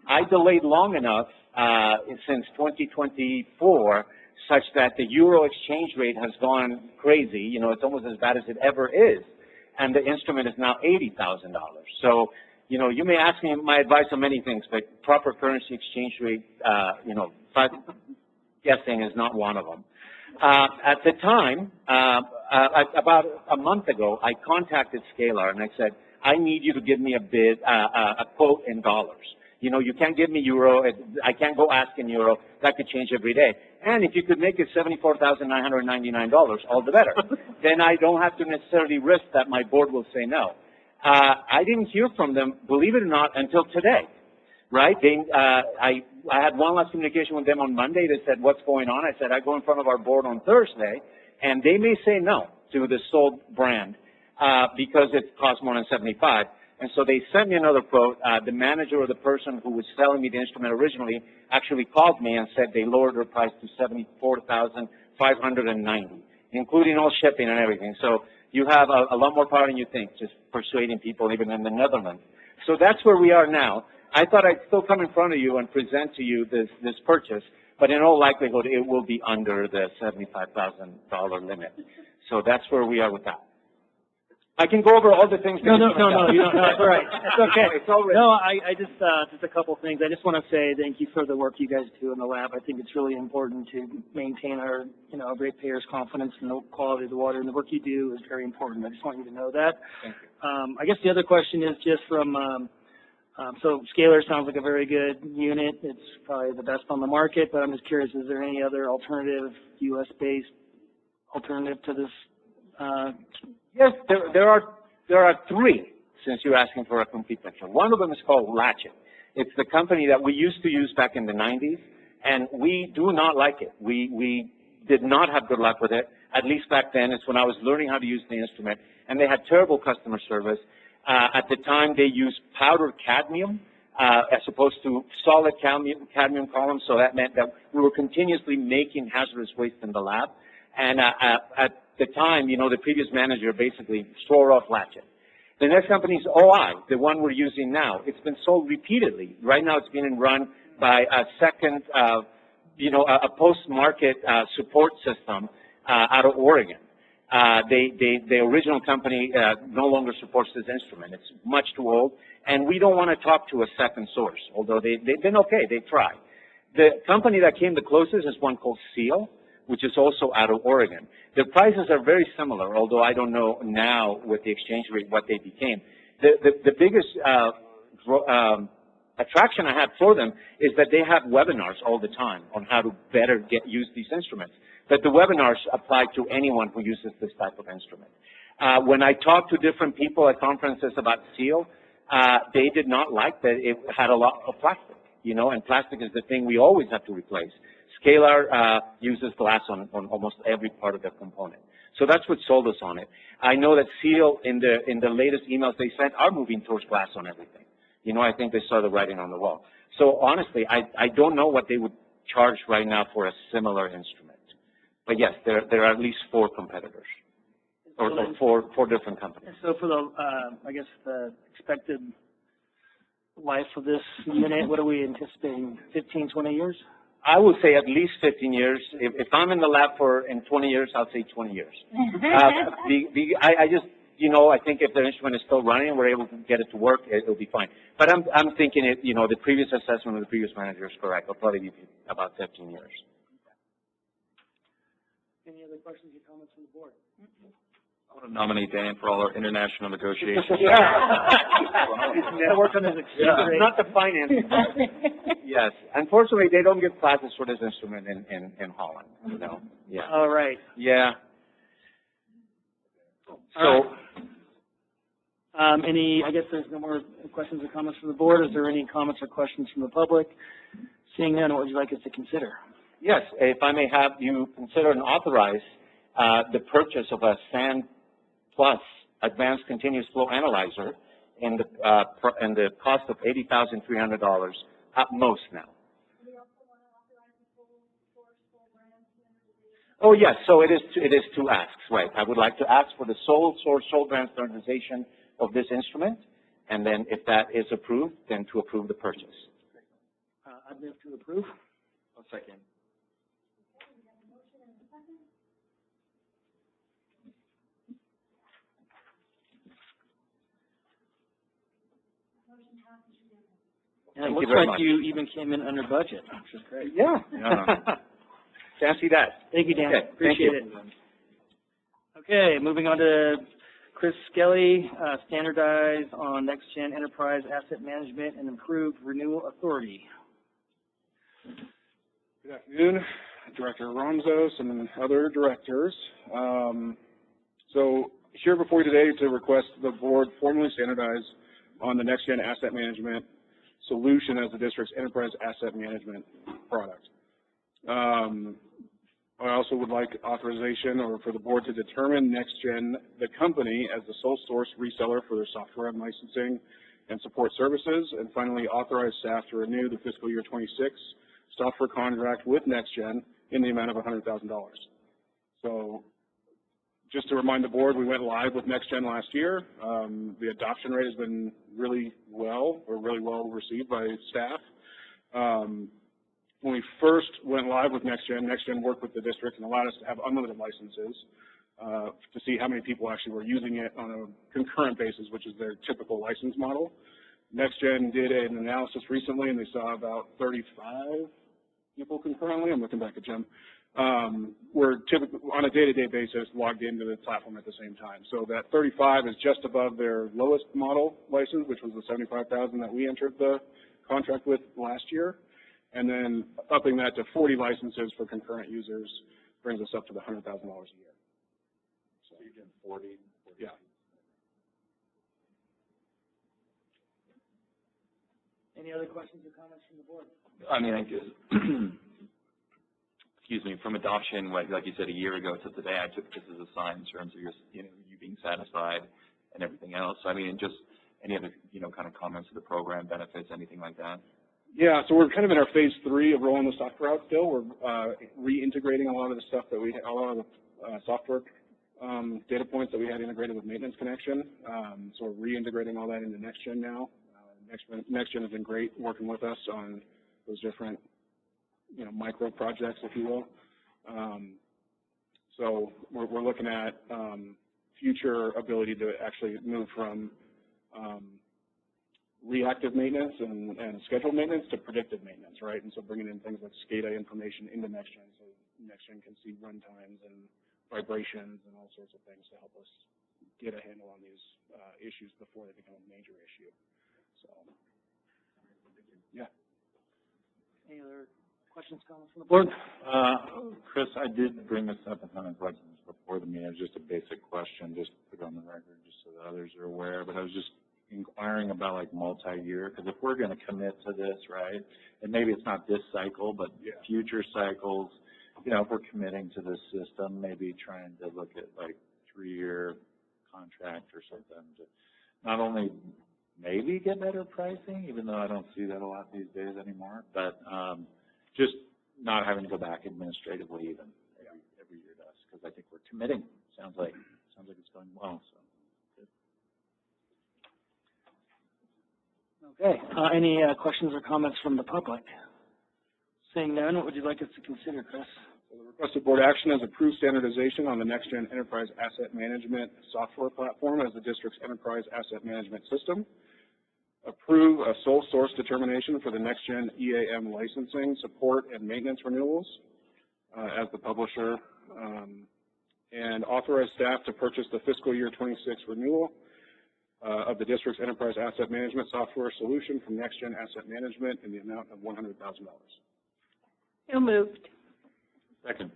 M: I delayed long enough since 2024, such that the euro exchange rate has gone crazy. It's almost as bad as it ever is, and the instrument is now $80,000. So, you may ask me my advice on many things, but proper currency exchange rate, guessing is not one of them. At the time, about a month ago, I contacted Scalar and I said, I need you to give me a bid, a quote in dollars. You can't give me euro. I can't go ask in euro. That could change every day. And if you could make it $74,999, all the better. Then I don't have to necessarily risk that my board will say no. I didn't hear from them, believe it or not, until today. Right? I had one last communication with them on Monday. They said, what's going on? I said, I go in front of our board on Thursday, and they may say no to the sold brand because it costs more than $75,000. And so they sent me another quote. The manager or the person who was selling me the instrument originally actually called me and said they lowered their price to $74,590, including all shipping and everything. So you have a lot more power than you think, just persuading people even in the Netherlands. So that's where we are now. I thought I'd still come in front of you and present to you this purchase, but in all likelihood, it will be under the $75,000 limit. So that's where we are with that. I can go over all the things.
B: No, that's all right. It's okay. It's all right. No, I just a couple things. I just want to say thank you for the work you guys do in the lab. I think it's really important to maintain our, ratepayers' confidence in the quality of the water, and the work you do is very important. I just want you to know that.
M: Thank you.
B: I guess the other question is just from So Scalar sounds like a very good unit. It's probably the best on the market, but I'm just curious, is there any other alternative, U.S.-based alternative to this?
M: Yes, there are three, since you're asking for a complete picture. One of them is called Latchet. It's the company that we used to use back in the 90s, and we do not like it. We did not have good luck with it, at least back then. It's when I was learning how to use the instrument, and they had terrible customer service. At the time, they used powdered cadmium as opposed to solid cadmium columns, so that meant that we were continuously making hazardous waste in the lab. And at the time, you know, the previous manager basically swore off Latchet. The next company is OI, the one we're using now. It's been sold repeatedly. Right now, it's being run by a second, a post-market support system out of Oregon. The original company no longer supports this instrument. It's much too old, and we don't want to talk to a second source, although they've been okay. They tried. The company that came the closest is one called Seal, which is also out of Oregon. Their prices are very similar, although I don't know now with the exchange rate what they became. The biggest attraction I had for them is that they have webinars all the time on how to better use these instruments. But the webinars apply to anyone who uses this type of instrument. When I talked to different people at conferences about Seal, they did not like that it had a lot of plastic, and plastic is the thing we always have to replace. Scalar uses glass on almost every part of their component. So that's what sold us on it. I know that Seal, in the latest emails they sent, are moving towards glass on everything. I think they saw the writing on the wall. So honestly, I don't know what they would charge right now for a similar instrument. But yes, there are at least 4 competitors, or 4 different companies.
B: So for the, I guess the expected life of this unit, what are we anticipating, 15, 20 years?
M: I would say at least 15 years. If I'm in the lab in 20 years, I'll say 20 years. I think if the instrument is still running and we're able to get it to work, it'll be fine. But I'm thinking the previous assessment of the previous manager is correct. It'll probably be about 15 years.
B: Any other questions or comments from the board?
E: I want to nominate Dan for all our international negotiations.
B: Work on his exchange rate.
M: Not the finance. Yes. Unfortunately, they don't give classes for this instrument in Holland. Yeah.
B: All right.
M: Yeah.
B: So, I guess there's no more questions or comments from the board. Is there any comments or questions from the public? Seeing none, what would you like us to consider?
M: Yes, if I may have you consider and authorize the purchase of a SAN Plus Advanced Continuous Flow Analyzer in the cost of $80,300 at most now. Oh yes, so it is 2 asks, right? I would like to ask for the sole source, sole brand standardization of this instrument, and then if that is approved, then to approve the purchase.
B: I'd move to approve.
E: I'll second.
B: And it looks like you even came in under budget, which is great.
M: Yeah. Fancy that.
B: Thank you, Dan.
M: Okay,
B: Appreciate it. Okay, moving on to Chris Skelly, standardize on next-gen enterprise asset management and improved renewal authority.
N: Good afternoon, Director Ronzos and other directors. So here before you today to request the board formally standardize on the next-gen asset management solution as the district's enterprise asset management product. I also would like authorization or for the board to determine NextGen, the company, as the sole source reseller for their software and licensing and support services, and finally authorize staff to renew the fiscal year 26 software contract with NextGen in the amount of $100,000. So just to remind the board, we went live with NextGen last year. The adoption rate has been really well received by staff. When we first went live with NextGen worked with the district and allowed us to have unlimited licenses to see how many people actually were using it on a concurrent basis, which is their typical license model. NextGen did an analysis recently, and they saw about 35 people concurrently. I'm looking back at Jim. we're typically, on a day-to-day basis, logged into the platform at the same time. So that 35 is just above their lowest model license, which was the 75,000 that we entered the contract with last year. And then upping that to 40 licenses for concurrent users brings us up to the $100,000 a year.
K: So you're doing 40?
N: Yeah.
B: Any other questions or comments from the board?
E: I mean, I guess, excuse me, from adoption, like you said, a year ago to today, I took this as a sign in terms of your, you being satisfied and everything else. I mean, just any other, kind of comments to the program, benefits, anything like that?
N: Yeah, so we're kind of in our phase 3 of rolling the software out still. We're reintegrating a lot of the stuff that a lot of the software data points that we had integrated with maintenance connection. So we're reintegrating all that into NextGen now. NextGen has been great working with us on those different, micro projects, if you will. So we're looking at future ability to actually move from reactive maintenance and scheduled maintenance to predictive maintenance, right? And so bringing in things like SCADA information into NextGen so NextGen can see run times and vibrations and all sorts of things to help us get a handle on these issues before they become a major issue. So, yeah.
B: Any other questions, comments from the board?
K: Chris, I did bring this up a ton of questions before the meeting. It was just a basic question, just to put it on the record, just so that others are aware. But I was just inquiring about like multi-year, because if we're going to commit to this, right, and maybe it's not this cycle, but future cycles, if we're committing to this system, maybe trying to look at like 3-year contract or something to not only maybe get better pricing, even though I don't see that a lot these days anymore, but just not having to go back administratively even every year to us, because I think we're committing. Sounds like it's going well. So.
B: Okay. Any questions or comments from the public? Seeing none, what would you like us to consider, Chris?
N: So the requested board action is approved standardization on the NextGen Enterprise Asset Management software platform as the district's enterprise asset management system. Approve a sole source determination for the NextGen EAM licensing, support, and maintenance renewals as the publisher. And authorize staff to purchase the fiscal year 26 renewal of the district's enterprise asset management software solution from NextGen Asset Management in the amount of $100,000.
C: So moved.
K: Second.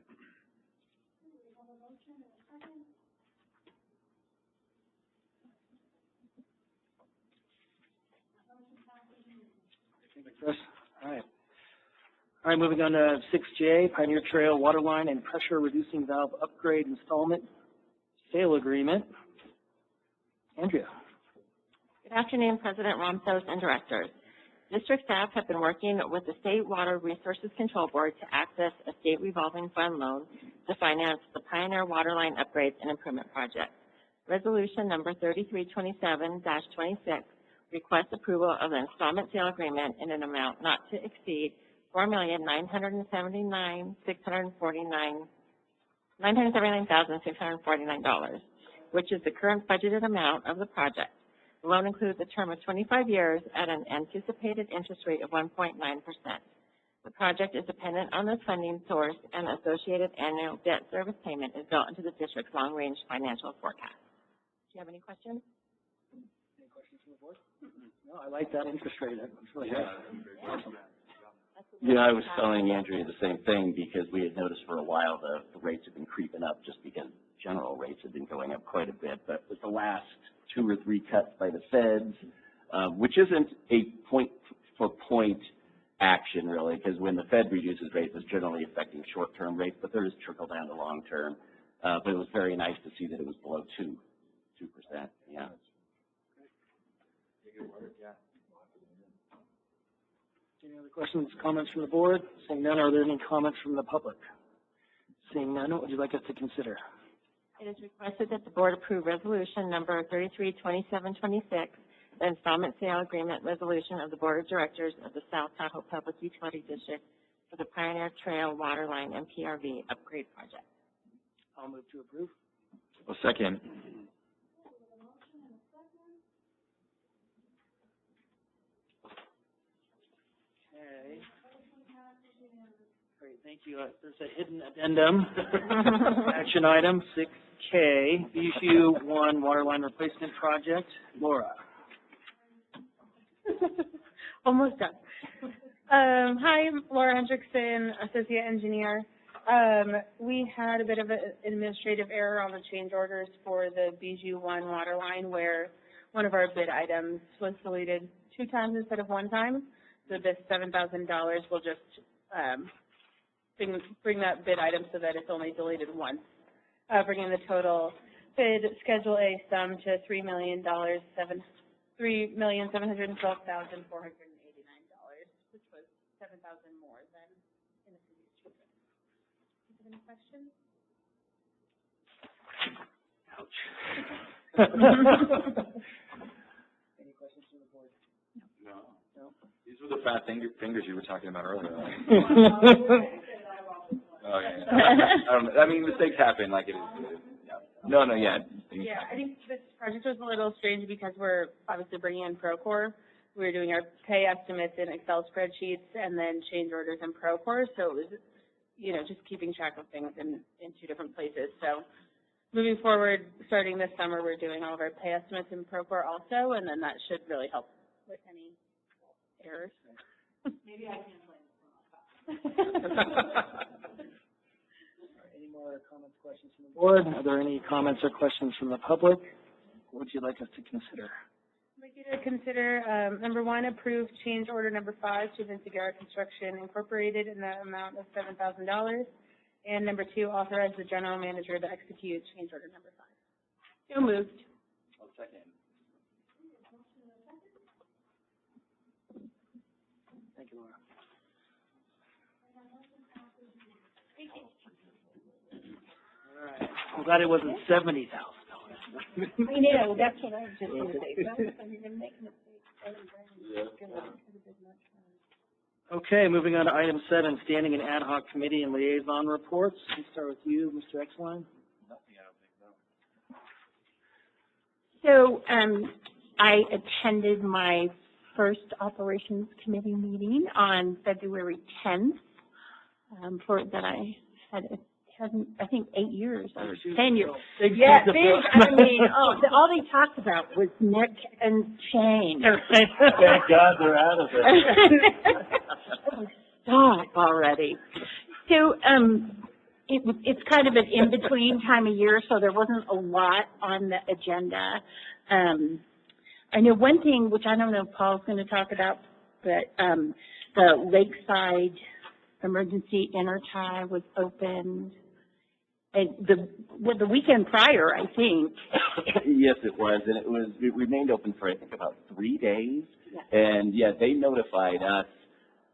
B: Chris? All right. All right, moving on to 6J, Pioneer Trail Waterline and Pressure Reducing Valve Upgrade Installment Sale Agreement. Andrea.
O: Good afternoon, President Ramsos and Directors. District staff have been working with the State Water Resources Control Board to access a state revolving fund loan to finance the Pioneer Waterline Upgrades and Improvement Project. Resolution number 3327-26 requests approval of the installment sale agreement in an amount not to exceed $979,649, which is the current budgeted amount of the project. The loan includes a term of 25 years at an anticipated interest rate of 1.9%. The project is dependent on this funding source, and the associated annual debt service payment is built into the district's long-range financial forecast. Do you have any questions?
B: Any questions from the board? No, I like that interest rate. That's really good.
F: I was telling Andrea the same thing, because we had noticed for a while the rates have been creeping up just because general rates have been going up quite a bit. But with the last 2 or 3 cuts by the feds, which isn't a point-for-point action really, because when the Fed reduces rates, it's generally affecting short-term rates, but there is trickle down to long-term. But it was very nice to see that it was below 2%. Yeah.
B: Any other questions, comments from the board? Seeing none, are there any comments from the public? Seeing none, what would you like us to consider?
O: It is requested that the board approve resolution number 332726, the installment sale agreement resolution of the Board of Directors of the South Tahoe Public Utility District for the Pioneer Trail Waterline and PRV upgrade project.
B: I'll move to approve.
E: Well, second.
B: Okay. Great, thank you. There's a hidden addendum. Action item 6K, BSU 1 Waterline Replacement Project. Laura.
C: Almost done. Hi, I'm Laura Hendrickson, Associate Engineer. We had a bit of an administrative error on the change orders for the BSU 1 water line where one of our bid items was deleted 2 times instead of 1 time. So this $7,000 will just bring that bid item so that it's only deleted once, bringing the total bid Schedule A sum to $3,712,489, which was $7,000 more than in the previous year. Do you have any questions?
B: Ouch. Any questions from the board?
E: No.
B: No.
E: These were the fat fingers you were talking about earlier. Oh, yeah. I mean, mistakes happen, like it is. Yeah.
C: Yeah, I think this project was a little strange because we're obviously bringing in Procore. We were doing our pay estimates in Excel spreadsheets and then change orders in Procore. So it was, just keeping track of things in 2 different places. So moving forward, starting this summer, we're doing all of our pay estimates in Procore also, and then that should really help with any errors. Maybe I can
B: Any more comments, questions from the board? Are there any comments or questions from the public? What would you like us to consider?
C: I'd like you to consider, number 1, approve change order number 5 to Vinciguerra Construction Incorporated in the amount of $7,000. And number 2, authorize the general manager to execute change order number 5.
O: So moved.
E: I'll second.
B: Thank you, Laura. All right. I'm glad it wasn't $70,000.
O: I know, that's what I was just going to say. You're going to make a mistake.
B: Okay, moving on to item 7, standing and ad hoc committee and liaison reports. Let's start with you, Mr. Exline.
O: So I attended my first operations committee meeting on February 10th. For that I had I think 8 years or 10 years. Yeah, big. I mean, all they talked about was neck and chain.
K: Thank God they're out of it.
O: Stop already. So it's kind of an in-between time of year, so there wasn't a lot on the agenda. I know one thing, which I don't know if Paul's going to talk about, but the Lakeside Emergency Intertie was opened. And the weekend prior, I think.
F: Yes, it was, and it remained open for I think about 3 days. Yeah. And yeah, they notified us.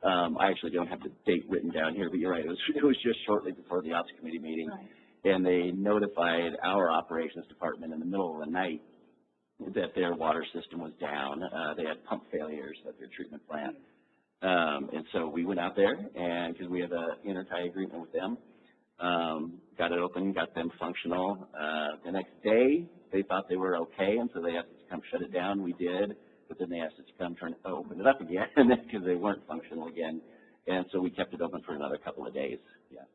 F: I actually don't have the date written down here, but you're right. It was just shortly before the ops committee meeting, right. And they notified our operations department in the middle of the night that their water system was down. They had pump failures at their treatment plant, and so we went out there, and because we have an intertie agreement with them. Got it open, got them functional. The next day, they thought they were okay, and so they asked us to come shut it down. We did, but then they asked us to come open it up again because they weren't functional again. And so we kept it open for another couple of days. Yeah.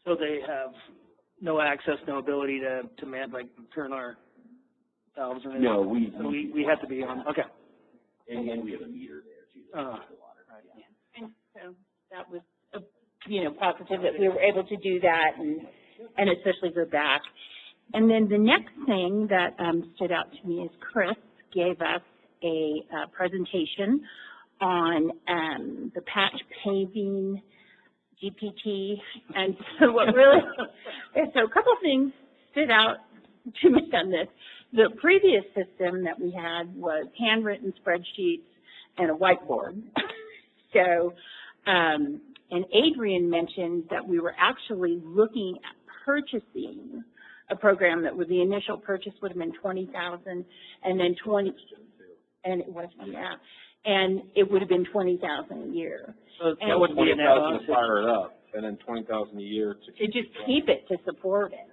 B: So they have no access, no ability to turn our valves or anything?
F: No,
B: we have to be on, okay.
F: And we have a meter there, too. The water.
O: Right. Yeah. And so that was positive that we were able to do that, and especially go back. And then the next thing that stood out to me is Chris gave us a presentation on the patch paving GPT. And so so a couple of things stood out to me on this. The previous system that we had was handwritten spreadsheets and a whiteboard. So, and Adrian mentioned that we were actually looking at purchasing a program that the initial purchase would have been $20,000, and then and it was, yeah, and it would have been $20,000 a year.
N: So that would be $20,000 to fire it up, and then $20,000 a year
O: to just keep it, to support it.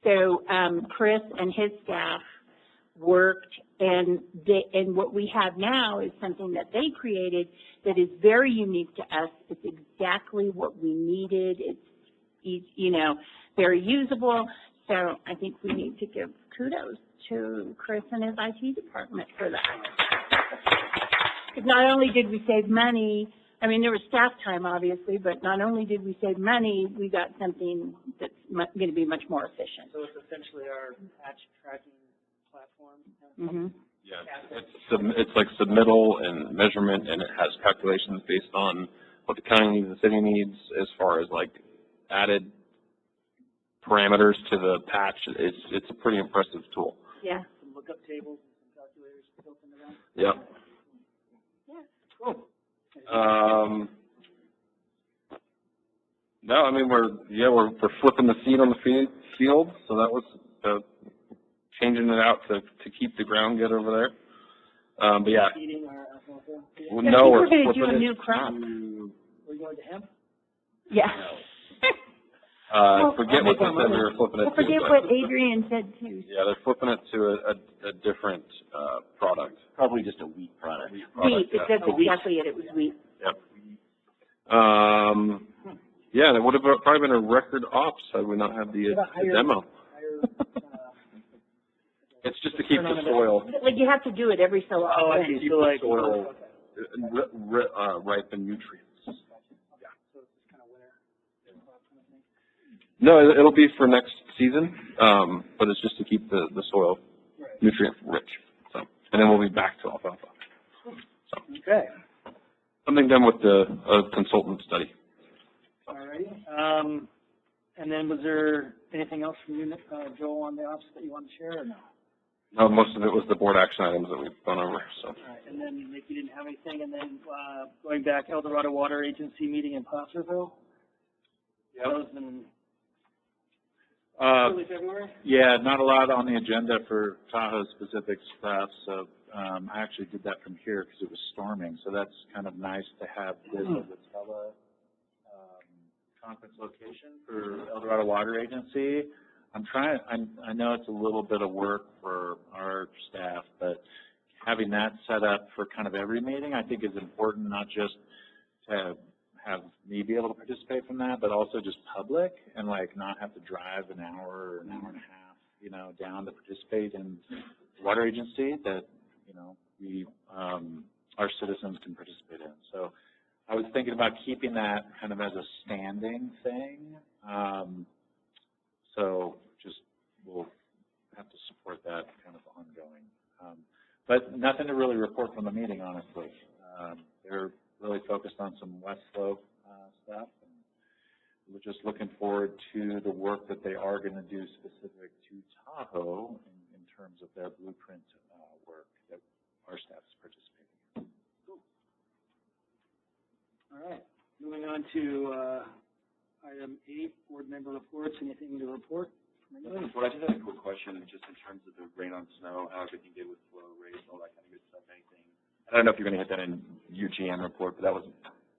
O: So Chris and his staff worked
P: And what we have now is something that they created that is very unique to us. It's exactly what we needed. It's, you know, very usable. So I think we need to give kudos to Chris and his IT department for that. Because not only did we save money, I mean, there was staff time, obviously, but not only did we save money, we got something that's going to be much more efficient.
B: So it's essentially our patch tracking platform.
P: Mm-hmm.
H: Yeah, it's like submittal and measurement, and it has calculations based on what the county needs, the city needs, as far as like added parameters to the patch. It's a pretty impressive tool.
P: Yeah.
B: Some lookup tables and some calculators built into that.
H: Yep.
B: Yeah, cool.
H: No, I mean we're flipping the seed on the field, so that was changing it out to keep the ground good over there. But yeah.
B: Feeding our alfalfa.
H: Well, no,
P: we're going to do a
H: it
P: new crop.
B: We're going to hemp?
P: Yeah.
H: Forget what they said we were flipping it to.
P: Forget what Adrian said too.
H: Yeah, they're flipping it to a different product.
F: Probably just a wheat product.
P: Wheat. It says exactly it. It was wheat.
H: Yep. Yeah, that would have probably been a record ops had we not had the demo. It's just to keep the soil.
P: Like you have to do it every so often.
B: Oh, I see.
H: Keep
B: So like
H: the soil ripe in nutrients. No, it'll be for next season, but it's just to keep the soil nutrient rich. So, and then we'll be back to alfalfa. So,
B: okay.
H: Something done with the consultant study.
B: Alrighty. And then was there anything else from you, Joel, on the ops that you want to share or no?
H: No, most of it was the board action items that we've gone over. So.
B: All right. And then Nick, you didn't have anything. And then going back, El Dorado Water Agency meeting in Placerville.
K: Yep.
B: That was in early February?
K: Yeah, not a lot on the agenda for Tahoe specific stuff, so I actually did that from here because it was storming, so that's kind of nice to have this as a conference location for El Dorado Water Agency. I know it's a little bit of work for our staff, but having that set up for kind of every meeting I think is important, not just to have me be able to participate from that, but also just public and like not have to drive an hour or an hour and a half, you know, down to participate in the water agency that, you know, we, our citizens can participate in. So I was thinking about keeping that kind of as a standing thing. So just we'll have to support that kind of ongoing. But nothing to really report from the meeting, honestly. They're really focused on some West Slope stuff. And we're just looking forward to the work that they are going to do specific to Tahoe in terms of their blueprint work that our staff is participating in.
B: Cool. All right. Moving on to item 8, board member reports. Anything to report?
E: Nothing to report. I just had a quick question just in terms of the rain on snow, how everything did with flow rates, all that kind of good stuff, anything. I don't know if you're going to hit that in your GM report, but that was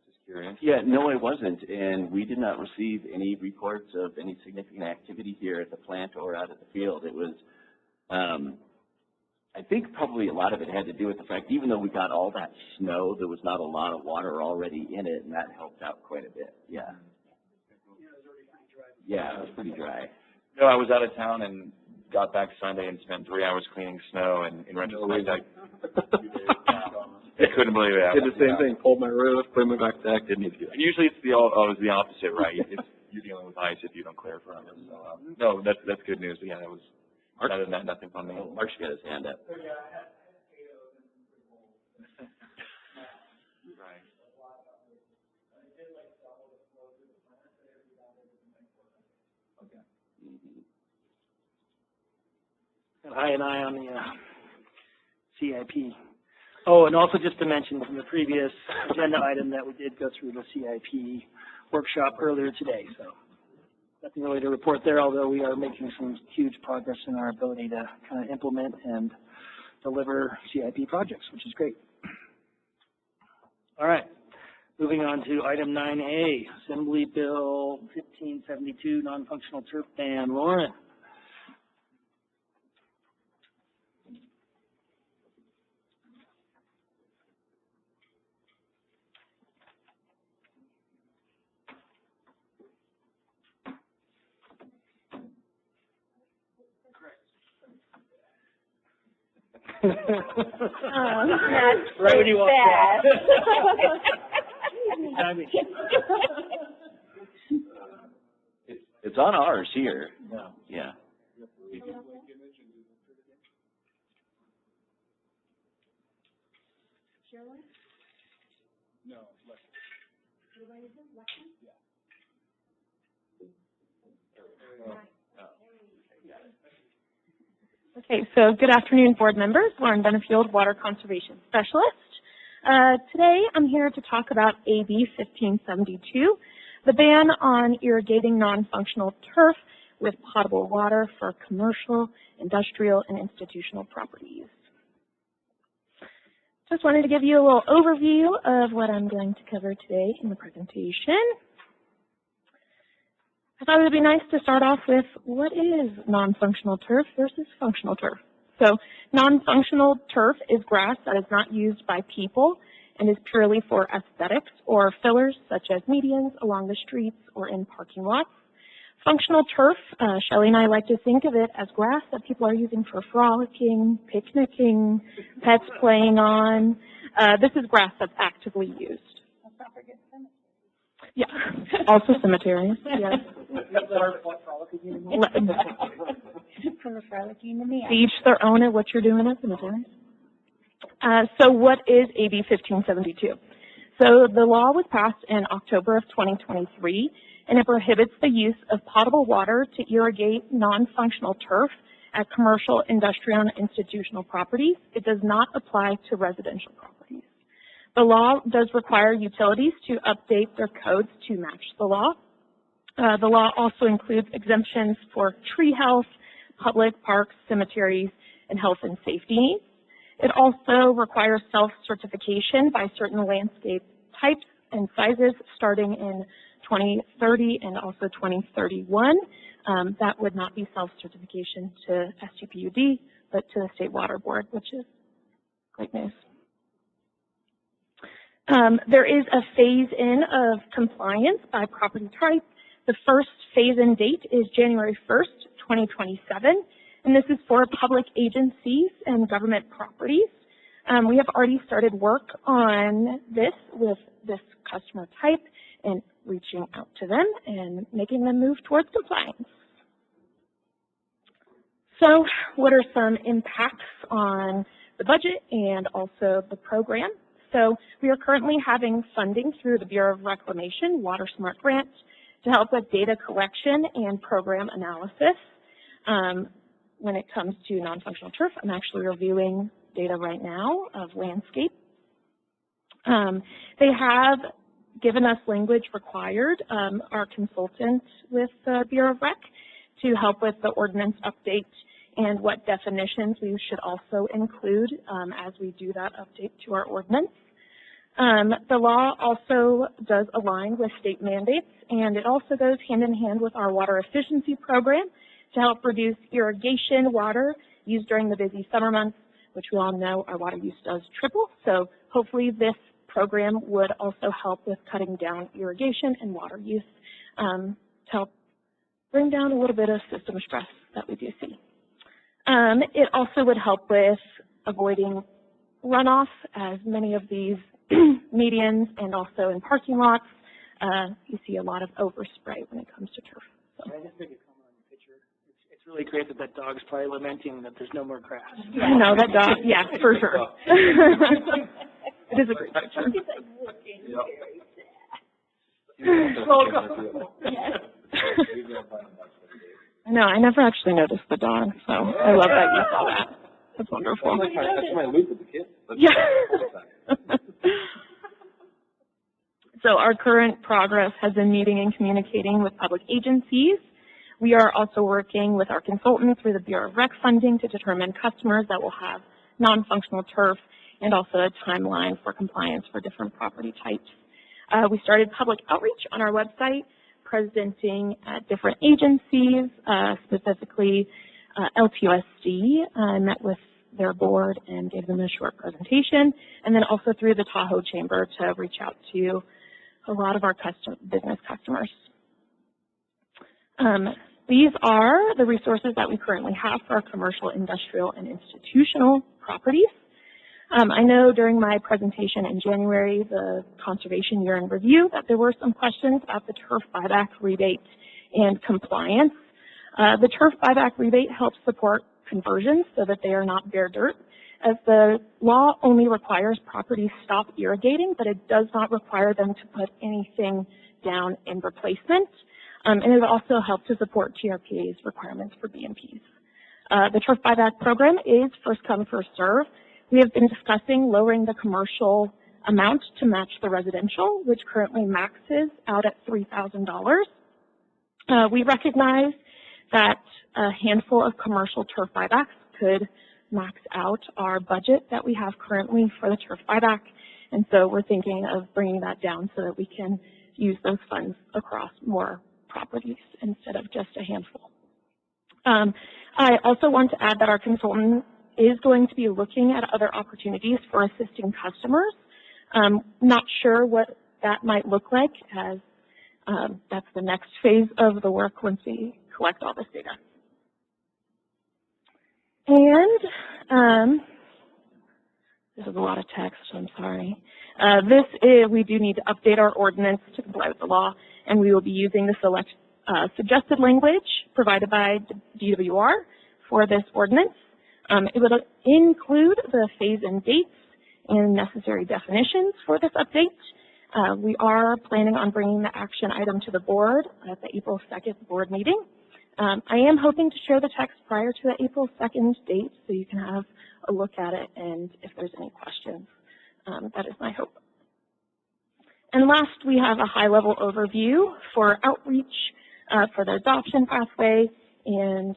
E: just curious.
F: Yeah, no, it wasn't, and we did not receive any reports of any significant activity here at the plant or out at the field. It was, I think probably a lot of it had to do with the fact, even though we got all that snow, there was not a lot of water already in it, and that helped out quite a bit. Yeah. Yeah, it was pretty dry.
E: No, I was out of town and got back Sunday and spent 3 hours cleaning snow, and in retrospect, I couldn't believe it.
H: Did the same thing, pulled my roof, put my back deck, didn't need to do that.
E: And usually it's always the opposite, right? You're dealing with ice if you don't clear from it. So, no, that's good news. But yeah, that was, other than that, nothing from me.
F: Mark's got his hand up.
B: Got high and eye on the CIP. Oh, and also just to mention from the previous agenda item that we did go through the CIP workshop earlier today. So nothing really to report there, although we are making some huge progress in our ability to kind of implement and deliver CIP projects, which is great. All right. Moving on to item 9A, Assembly Bill 1572, non-functional turf ban. Lauren.
P: That's
B: Right when you walk
P: bad.
F: It's on ours here. Yeah.
Q: Okay, so good afternoon, board members. Lauren Benefield, Water Conservation Specialist. Today I'm here to talk about AB 1572, the ban on irrigating non-functional turf with potable water for commercial, industrial, and institutional properties. Just wanted to give you a little overview of what I'm going to cover today in the presentation. I thought it would be nice to start off with what is non-functional turf versus functional turf. So non-functional turf is grass that is not used by people and is purely for aesthetics or fillers such as medians along the streets or in parking lots. Functional turf, Shelley and I like to think of it as grass that people are using for frolicking, picnicking, pets playing on. This is grass that's actively used. Yeah, also cemeteries, yes.
P: From the frolicking to me.
Q: Each their own at what you're doing at cemeteries. So what is AB 1572? So the law was passed in October of 2023, and it prohibits the use of potable water to irrigate non-functional turf at commercial, industrial, and institutional properties. It does not apply to residential properties. The law does require utilities to update their codes to match the law. The law also includes exemptions for tree health, public parks, cemeteries, and health and safety needs. It also requires self-certification by certain landscape types and sizes starting in 2030 and also 2031. That would not be self-certification to SGPUD, but to the State Water Board, which is great news. There is a phase-in of compliance by property type. The first phase-in date is January 1st, 2027, and this is for public agencies and government properties. We have already started work on this with this customer type and reaching out to them and making them move towards compliance. So what are some impacts on the budget and also the program? So we are currently having funding through the Bureau of Reclamation Water Smart Grant to help with data collection and program analysis. When it comes to non-functional turf, I'm actually reviewing data right now of landscape. They have given us language required, our consultant with the Bureau of Rec, to help with the ordinance update and what definitions we should also include as we do that update to our ordinance. The law also does align with state mandates, and it also goes hand in hand with our water efficiency program to help reduce irrigation water used during the busy summer months, which we all know our water use does triple. So hopefully this program would also help with cutting down irrigation and water use to help bring down a little bit of system stress that we do see. It also would help with avoiding runoff, as many of these medians and also in parking lots, you see a lot of overspray when it comes to turf. So.
B: Can I just make a comment on the picture? It's really great that that dog's probably lamenting that there's no more grass.
Q: I know, that dog, yeah, for sure. It is a great picture.
P: He's like looking very sad.
Q: No, I never actually noticed the dog, so I love that you saw that. That's wonderful.
H: That's my loop with the kids.
Q: Yeah. So our current progress has been meeting and communicating with public agencies. We are also working with our consultants through the Bureau of Rec funding to determine customers that will have non-functional turf and also a timeline for compliance for different property types. We started public outreach on our website, presenting at different agencies, specifically LTUSD. I met with their board and gave them a short presentation, and then also through the Tahoe Chamber to reach out to a lot of our business customers. These are the resources that we currently have for our commercial, industrial, and institutional properties. I know during my presentation in January, the conservation year in review, that there were some questions about the turf buyback rebate and compliance. The turf buyback rebate helps support conversions so that they are not bare dirt, as the law only requires properties stop irrigating, but it does not require them to put anything down in replacement. And it also helps to support TRPA's requirements for BMPs. The turf buyback program is first come, first serve. We have been discussing lowering the commercial amount to match the residential, which currently maxes out at $3,000. We recognize that a handful of commercial turf buybacks could max out our budget that we have currently for the turf buyback, and so we're thinking of bringing that down so that we can use those funds across more properties instead of just a handful. I also want to add that our consultant is going to be looking at other opportunities for assisting customers. Not sure what that might look like, as that's the next phase of the work once we collect all this data. And this is a lot of text, so I'm sorry. We do need to update our ordinance to comply with the law, and we will be using the suggested language provided by DWR for this ordinance. It would include the phase-in dates and necessary definitions for this update. We are planning on bringing the action item to the board at the April 2nd board meeting. I am hoping to share the text prior to the April 2nd date so you can have a look at it and if there's any questions. That is my hope. And last, we have a high-level overview for outreach, for the adoption pathway, and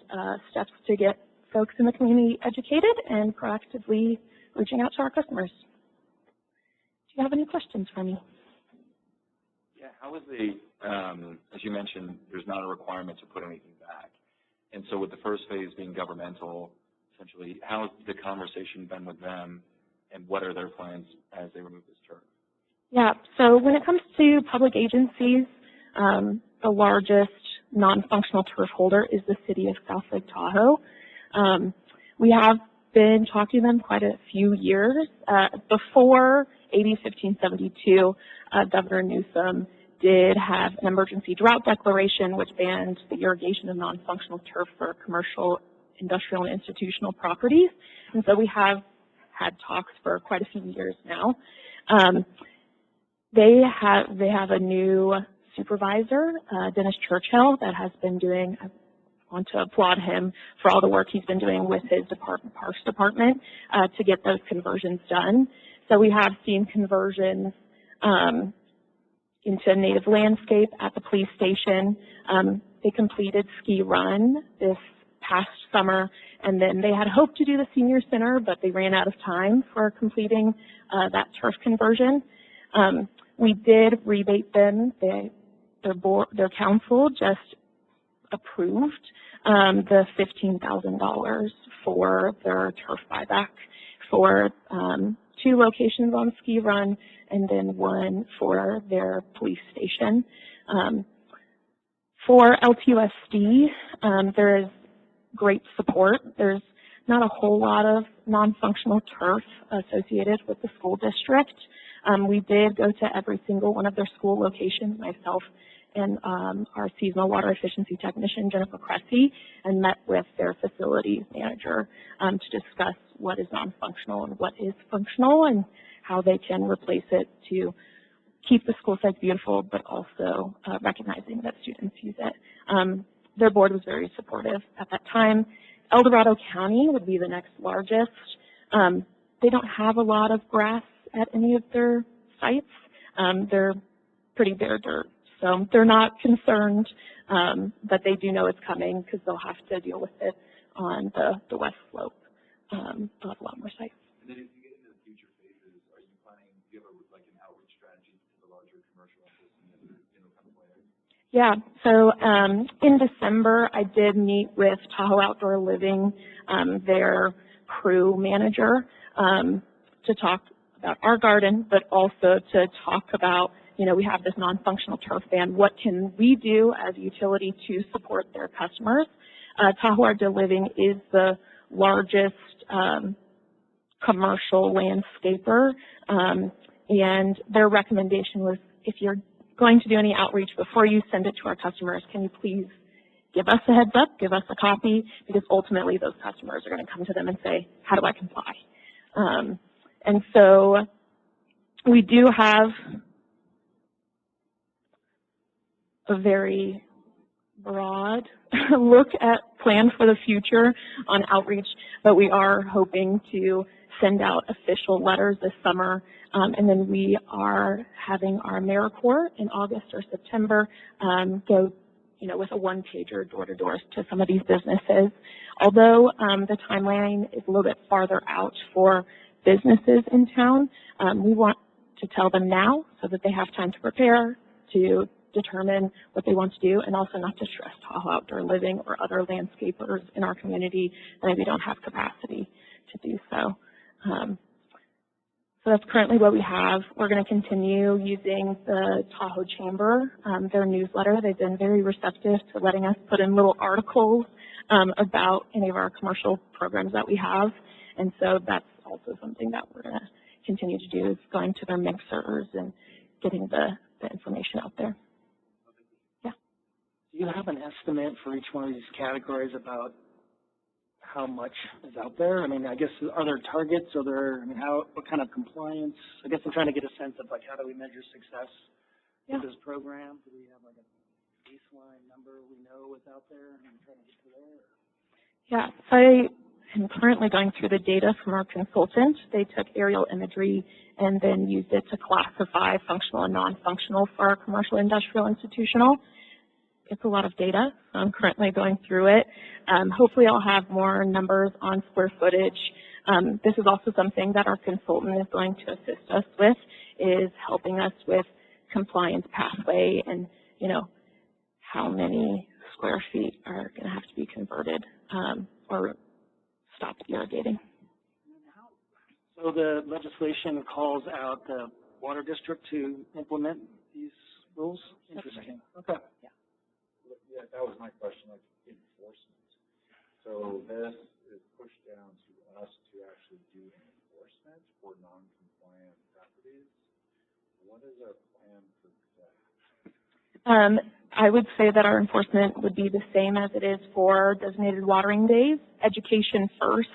Q: steps to get folks in the community educated and proactively reaching out to our customers. Do you have any questions for me?
E: Yeah, how is the, as you mentioned, there's not a requirement to put anything back. And so with the first phase being governmental, essentially, how has the conversation been with them, and what are their plans as they remove this turf?
Q: Yeah, so when it comes to public agencies, the largest non-functional turf holder is the city of South Lake Tahoe. We have been talking to them quite a few years. Before AD 1572, Governor Newsom did have an emergency drought declaration which banned the irrigation of non-functional turf for commercial, industrial, and institutional properties. And so we have had talks for quite a few years now. They have a new supervisor, Dennis Churchill, that has been doing, I want to applaud him for all the work he's been doing with his department, Parks Department, to get those conversions done. So we have seen conversions into native landscape at the police station. They completed Ski Run this past summer, and then they had hoped to do the senior center, but they ran out of time for completing that turf conversion. We did rebate them. Their council just approved the $15,000 for their turf buyback for 2 locations on Ski Run and then 1 for their police station. For LTUSD, there is great support. There's not a whole lot of non-functional turf associated with the school district. We did go to every single one of their school locations, myself and our seasonal water efficiency technician, Jennifer Cressy, and met with their facilities manager to discuss what is non-functional and what is functional and how they can replace it to keep the school site beautiful, but also recognizing that students use it. Their board was very supportive at that time. El Dorado County would be the next largest. They don't have a lot of grass at any of their sites. They're pretty bare dirt. So they're not concerned, but they do know it's coming because they'll have to deal with it on the west slope. They'll have a lot more sites.
E: And then as you get into the future phases, are you planning, do you have an outreach strategy to the larger commercial office and kind of players?
Q: Yeah, so in December, I did meet with Tahoe Outdoor Living, their crew manager, to talk about our garden, but also to talk about, we have this non-functional turf ban. What can we do as a utility to support their customers? Tahoe Outdoor Living is the largest commercial landscaper, and their recommendation was, if you're going to do any outreach before you send it to our customers, can you please give us a heads up, give us a copy, because ultimately those customers are going to come to them and say, how do I comply? And so we do have a very broad look at plan for the future on outreach, but we are hoping to send out official letters this summer, and then we are having our AmeriCorps in August or September go, with a one-pager door-to-door to some of these businesses. Although the timeline is a little bit farther out for businesses in town, we want to tell them now so that they have time to prepare, to determine what they want to do, and also not to stress Tahoe Outdoor Living or other landscapers in our community that maybe don't have capacity to do so. So that's currently what we have. We're going to continue using the Tahoe Chamber, their newsletter. They've been very receptive to letting us put in little articles about any of our commercial programs that we have. And so that's also something that we're going to continue to do, is going to their mixers and getting the information out there.
B: Do you have an estimate for each one of these categories about how much is out there? I mean, I guess, are there targets? Are there, what kind of compliance? I guess I'm trying to get a sense of, how do we measure success with this program? Do we have, a baseline number we know is out there and trying to get to there?
Q: Yeah, so I am currently going through the data from our consultant. They took aerial imagery and then used it to classify functional and non-functional for our commercial, industrial, institutional. It's a lot of data, so I'm currently going through it. Hopefully I'll have more numbers on square footage. This is also something that our consultant is going to assist us with, is helping us with compliance pathway and, how many square feet are going to have to be converted or stopped irrigating.
B: So the legislation calls out the water district to implement these rules? Interesting. Okay.
K: Yeah, that was my question, enforcement. So this is pushed down to us to actually do enforcement for non-compliant properties. What is our plan for that?
Q: I would say that our enforcement would be the same as it is for designated watering days, education first,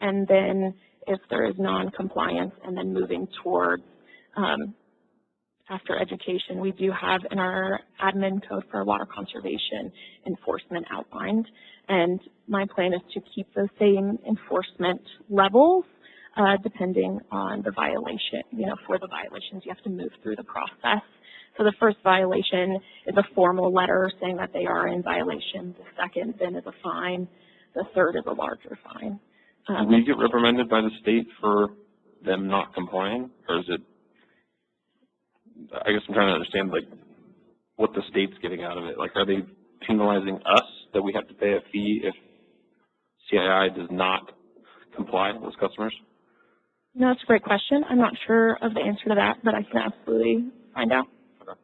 Q: and then if there is non-compliance, and then moving towards after education. We do have in our admin code for water conservation enforcement outlined, and my plan is to keep the same enforcement levels depending on the violation. For the violations, you have to move through the process. So the first violation is a formal letter saying that they are in violation. The second then is a fine. The third is a larger fine.
R: Do we get reprimanded by the state for them not complying, or is it? I guess I'm trying to understand, what the state's getting out of it. Are they penalizing us that we have to pay a fee if CII does not comply with customers?
Q: No, that's a great question. I'm not sure of the answer to that, but I can absolutely find out.
E: Okay.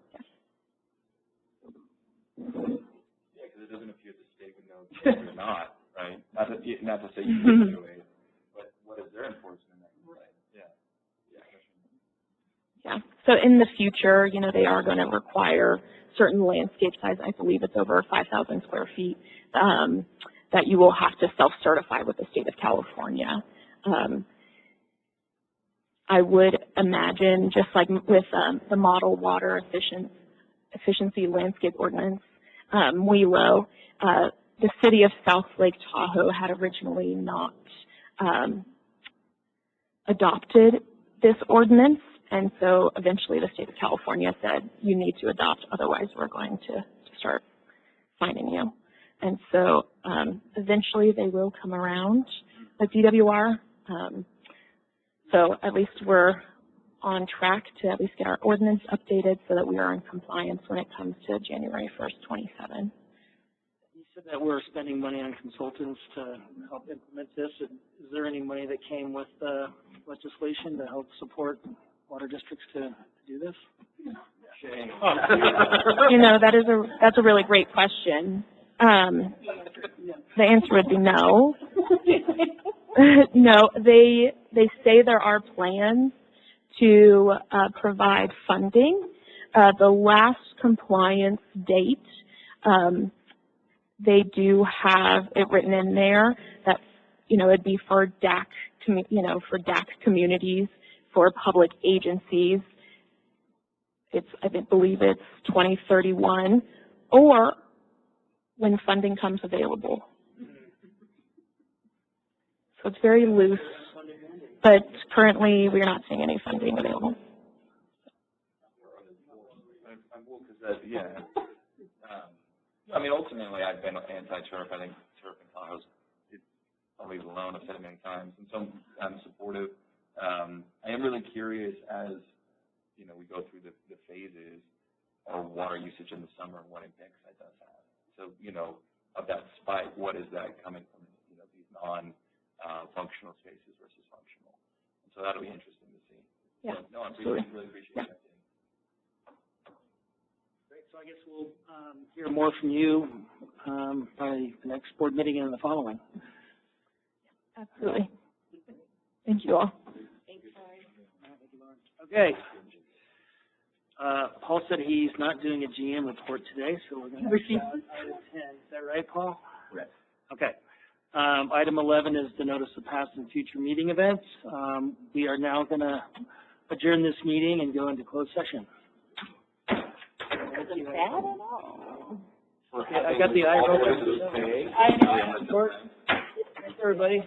E: Yeah, because it doesn't appear the state would know you're not, right? Not to say you didn't do it, but what is their enforcement?
Q: Yeah. So in the future, they are going to require certain landscape size. I believe it's over 5,000 square feet that you will have to self-certify with the state of California. I would imagine, just like with the Model Water Efficiency Landscape Ordinance, WELO, the city of South Lake Tahoe had originally not adopted this ordinance. And so eventually the state of California said, you need to adopt, otherwise we're going to start fining you. And so eventually they will come around, like DWR. So at least we're on track to at least get our ordinance updated so that we are in compliance when it comes to January 1st, 27.
B: You said that we're spending money on consultants to help implement this. Is there any money that came with the legislation to help support water districts to do this?
Q: That's a really great question. The answer would be no. No, they they say there are plans to provide funding. The last compliance date, they do have it written in there that, it'd be for DAC, for DAC communities, for public agencies. I believe it's 2031, or when funding comes available. So it's very loose, but currently we're not seeing any funding available.
E: I mean, ultimately, I've been anti-turf. I think turf in Tahoe is probably the loan. I've said it many times, and so I'm supportive. I am really curious as, we go through the phases of water usage in the summer and what impacts that does have. So, of that spike, what is that coming from, these non-functional spaces versus functional? And so that'll be interesting to see.
Q: Yeah,
E: so, no, I
Q: absolutely.
E: really appreciate that.
B: Great, so I guess we'll hear more from you by the next board meeting and the following.
Q: Absolutely. Thank you all.
B: Okay. Paul said he's not doing a GM report today, so we're going to receive item 10. Is that right, Paul?
F: Correct.
B: Okay. Item 11 is the notice of past and future meeting events. We are now going to adjourn this meeting and go into closed session.
O: Isn't bad at all.
B: Okay, I got the eye open. Thanks, everybody.